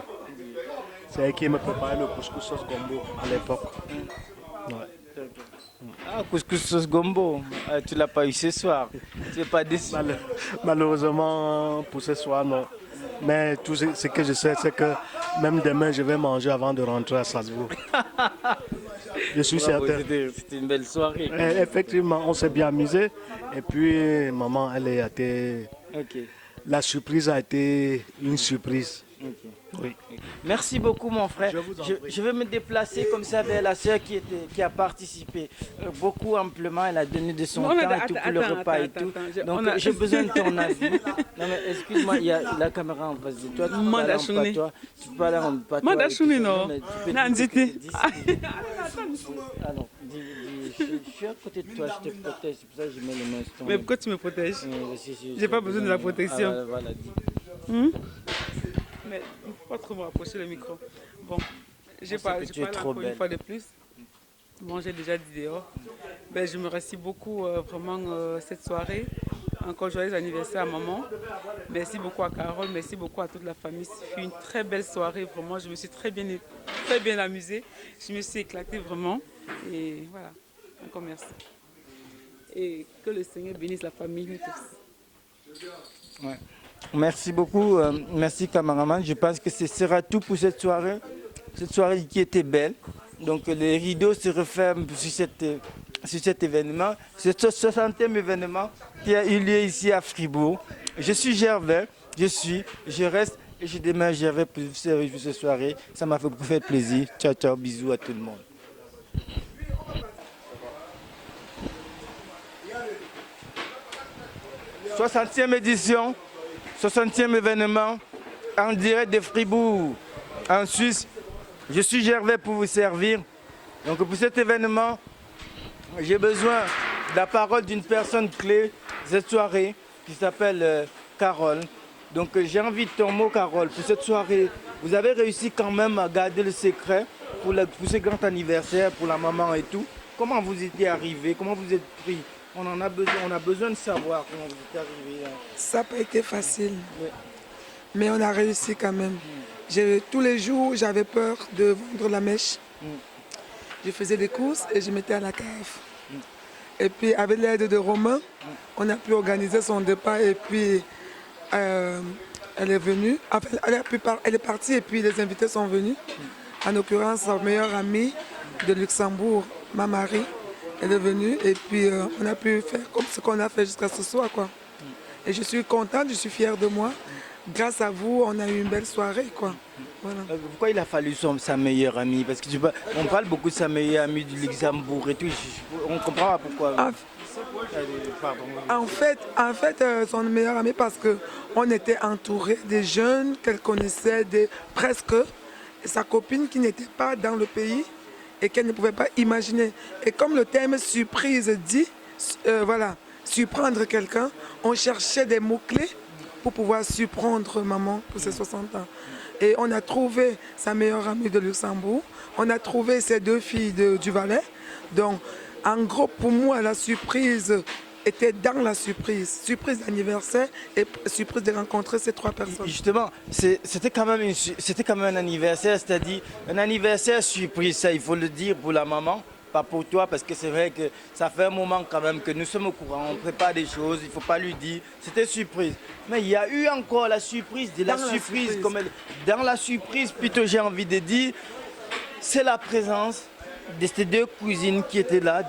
S4: C'est elle qui me préparait le couscous sauce gombo à l'époque. Ouais.
S18: Ah, couscous sauce gombo, tu l'as pas eu ce soir. Tu n'es pas déçu?
S4: Malheureusement, pour ce soir, non. Mais tout ce que je sais, c'est que même demain, je vais manger avant de rentrer à Strasbourg. Je suis certain.
S7: C'était une belle soirée.
S4: Effectivement, on s'est bien amusé. Et puis, maman, elle a été... La surprise a été une surprise. Oui.
S7: Merci beaucoup mon frère. Je vais me déplacer comme ça vers la sœur qui a participé beaucoup amplement. Elle a donné de son temps et tout pour le repas et tout. Donc j'ai besoin de ton avis. Non mais excuse-moi, il y a la caméra en face de toi. Tu peux aller en toi. Tu peux aller en pas toi.
S14: Non.
S7: Alors, je suis à côté de toi, je te protège. C'est pour ça que je mets les mains sur ton...
S14: Mais pourquoi tu me protèges? J'ai pas besoin de la protection.
S7: Voilà,
S14: Mais il ne faut pas trop me rapprocher le micro. Bon, j'ai pas encore une fois de plus. Bon, j'ai déjà dit dehors. Ben, je me remercie beaucoup vraiment cette soirée. Encore joyeux anniversaire à maman. Merci beaucoup à Carole, merci beaucoup à toute la famille. C'était une très belle soirée, vraiment. Je me suis très bien amusée. Je me suis éclatée vraiment. Et voilà, encore merci. Et que le Seigneur bénisse la famille, nous tous.
S7: Ouais. Merci beaucoup, merci cameraman. Je pense que ce sera tout pour cette soirée qui était belle. Donc les rideaux se referment sur cet événement, ce 60e événement qui a eu lieu ici à Fribourg. Je suis Gervais, je reste et je démarre Gervais pour vous servir pour cette soirée. Ça m'a fait beaucoup fait plaisir. Ciao, ciao, bisous à tout le monde. « 60e édition ». 60e événement en direct de Fribourg, en Suisse. Je suis Gervais pour vous servir. Donc pour cet événement, j'ai besoin de la parole d'une personne clé cette soirée qui s'appelle Carole. Donc j'ai envie de ton mot, Carole. Pour cette soirée, vous avez réussi quand même à garder le secret pour ce grand anniversaire, pour la maman et tout. Comment vous étiez arrivé? Comment vous êtes pris? On a besoin de savoir comment vous êtes arrivé.
S15: Ça n'a pas été facile, mais on a réussi quand même. Tous les jours, j'avais peur de vendre la mèche. Je faisais des courses et je mettais à la cave. Et puis, avec l'aide de Romain, on a pu organiser son départ et puis elle est venue. Enfin, elle est partie et puis les invités sont venus. En l'occurrence, sa meilleure amie de Luxembourg, ma Marie. Elle est venue et puis on a pu faire comme ce qu'on a fait jusqu'à ce soir, quoi. Et je suis contente, je suis fière de moi. Grâce à vous, on a eu une belle soirée, quoi. Voilà.
S7: Pourquoi il a fallu sa meilleure amie? Parce que on parle beaucoup de sa meilleure amie du Luxembourg et tout. On comprend pas pourquoi.
S15: En fait, son meilleure amie parce qu'on était entouré des jeunes qu'elle connaissait presque. Et sa copine qui n'était pas dans le pays et qu'elle ne pouvait pas imaginer. Et comme le terme surprise dit, surprendre quelqu'un, on cherchait des mots-clés pour pouvoir surprendre maman pour ses 60 ans. Et on a trouvé sa meilleure amie de Luxembourg, on a trouvé ses 2 filles du Valais. Donc, en gros, pour moi, la surprise était dans la surprise. Surprise d'anniversaire et surprise de rencontrer ces 3 personnes.
S7: Justement, c'était quand même un anniversaire, c'est-à-dire un anniversaire surprise, ça il faut le dire pour la maman, pas pour toi, parce que c'est vrai que ça fait un moment quand même que nous sommes au courant, on prépare des choses, il ne faut pas lui dire, c'était surprise. Mais il y a eu encore la surprise de la surprise. Dans la surprise, plutôt j'ai envie de dire, c'est la présence de ces 2 cousines qui étaient là,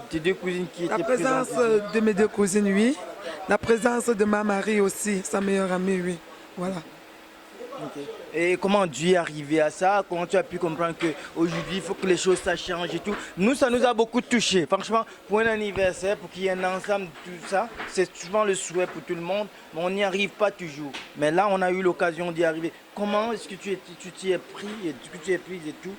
S15: La présence de mes 2 cousines, oui. La présence de ma Marie aussi, sa meilleure amie, oui. Voilà.
S7: Okay. Et comment tu es arrivé à ça? Comment tu as pu comprendre qu'aujourd'hui, il faut que les choses ça change et tout? Nous, ça nous a beaucoup touché. Franchement, pour un anniversaire, pour qu'il y ait un ensemble de tout ça, c'est souvent le souhait pour tout le monde, mais on n'y arrive pas toujours. Mais là, on a eu l'occasion d'y arriver. Comment est-ce que tu t'y es pris et que tu es prise et tout?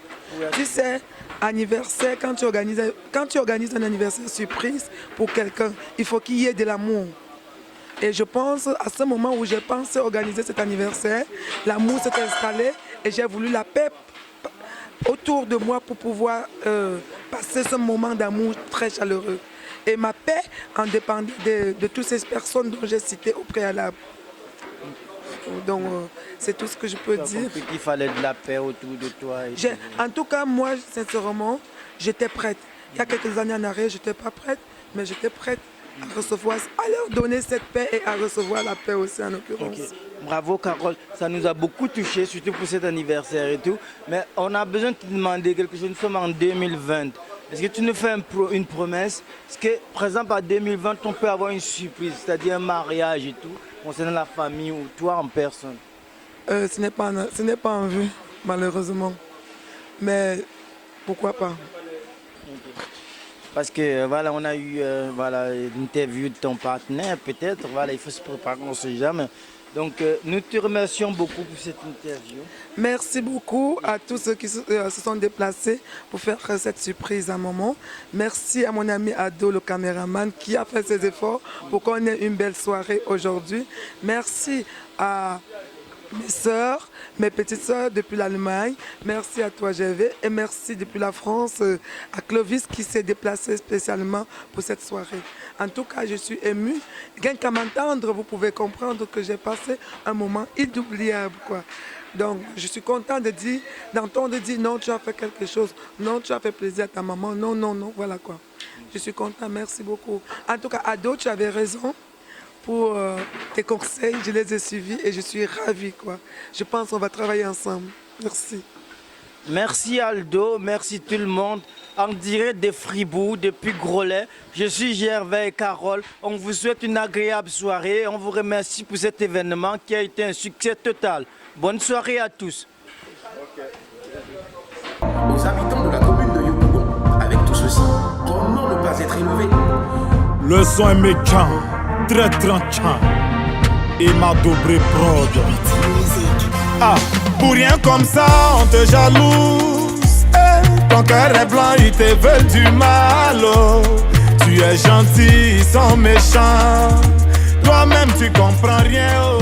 S15: Tu sais, anniversaire, quand tu organises un anniversaire surprise pour quelqu'un, il faut qu'il y ait de l'amour. Et je pense, à ce moment où j'ai pensé organiser cet anniversaire, l'amour s'est installé et j'ai voulu la paix autour de moi pour pouvoir passer ce moment d'amour très chaleureux. Et ma paix en dépendait de toutes ces personnes dont j'ai cité au préalable. Donc, c'est tout ce que je peux dire.
S7: Il fallait de la paix autour de toi.
S15: En tout cas, moi, sincèrement, j'étais prête. Il y a quelques années en arrière, je n'étais pas prête, mais j'étais prête
S6: à recevoir, à leur donner cette paix et à recevoir la paix aussi en l'occurrence.
S7: Okay. Bravo Carole, ça nous a beaucoup touché, surtout pour cet anniversaire et tout. Mais on a besoin de te demander quelque chose, nous sommes en 2020. Est-ce que tu nous fais une promesse? Est-ce que, par exemple, en 2020, on peut avoir une surprise, c'est-à-dire un mariage et tout, concernant la famille ou toi en personne?
S6: Ce n'est pas en vue, malheureusement. Mais pourquoi pas?
S7: Parce que voilà, on a eu l'interview de ton partenaire, peut-être, voilà, il faut se préparer, on ne sait jamais. Donc nous te remercions beaucoup pour cette interview.
S6: Merci beaucoup à tous ceux qui se sont déplacés pour faire cette surprise à maman. Merci à mon ami Ado, le caméraman, qui a fait ses efforts pour qu'on ait une belle soirée aujourd'hui. Merci à mes sœurs, mes petites sœurs depuis l'Allemagne. Merci à toi Gervais et merci depuis la France à Clovis qui s'est déplacé spécialement pour cette soirée. En tout cas, je suis émue. Rien qu'à m'entendre, vous pouvez comprendre que j'ai passé un moment inoubliable, quoi. Donc, je suis contente d'entendre dire non, tu as fait quelque chose, non, tu as fait plaisir à ta maman, non, non, non, voilà quoi. Je suis contente, merci beaucoup. En tout cas, Ado, tu avais raison pour tes conseils, je les ai suivis et je suis ravie, quoi. Je pense qu'on va travailler ensemble. Merci.
S7: Merci Aldo, merci tout le monde. En direct de Fribourg, depuis Groslay, je suis Gervais et Carole. On vous souhaite une agréable soirée. On vous remercie pour cet événement qui a été un succès total. Bonne soirée à tous.
S10: Aux habitants de la commune de Yopougon, avec tout ceci, comment ne pas être innové?
S12: Le son est méchant, très tranchant. Et ma double prod. Ah, pour rien comme ça, on te jalouse. Ton cœur est blanc, ils te veulent du mal. Oh. Tu es gentil, ils sont méchants. Toi-même, tu comprends rien. Oh.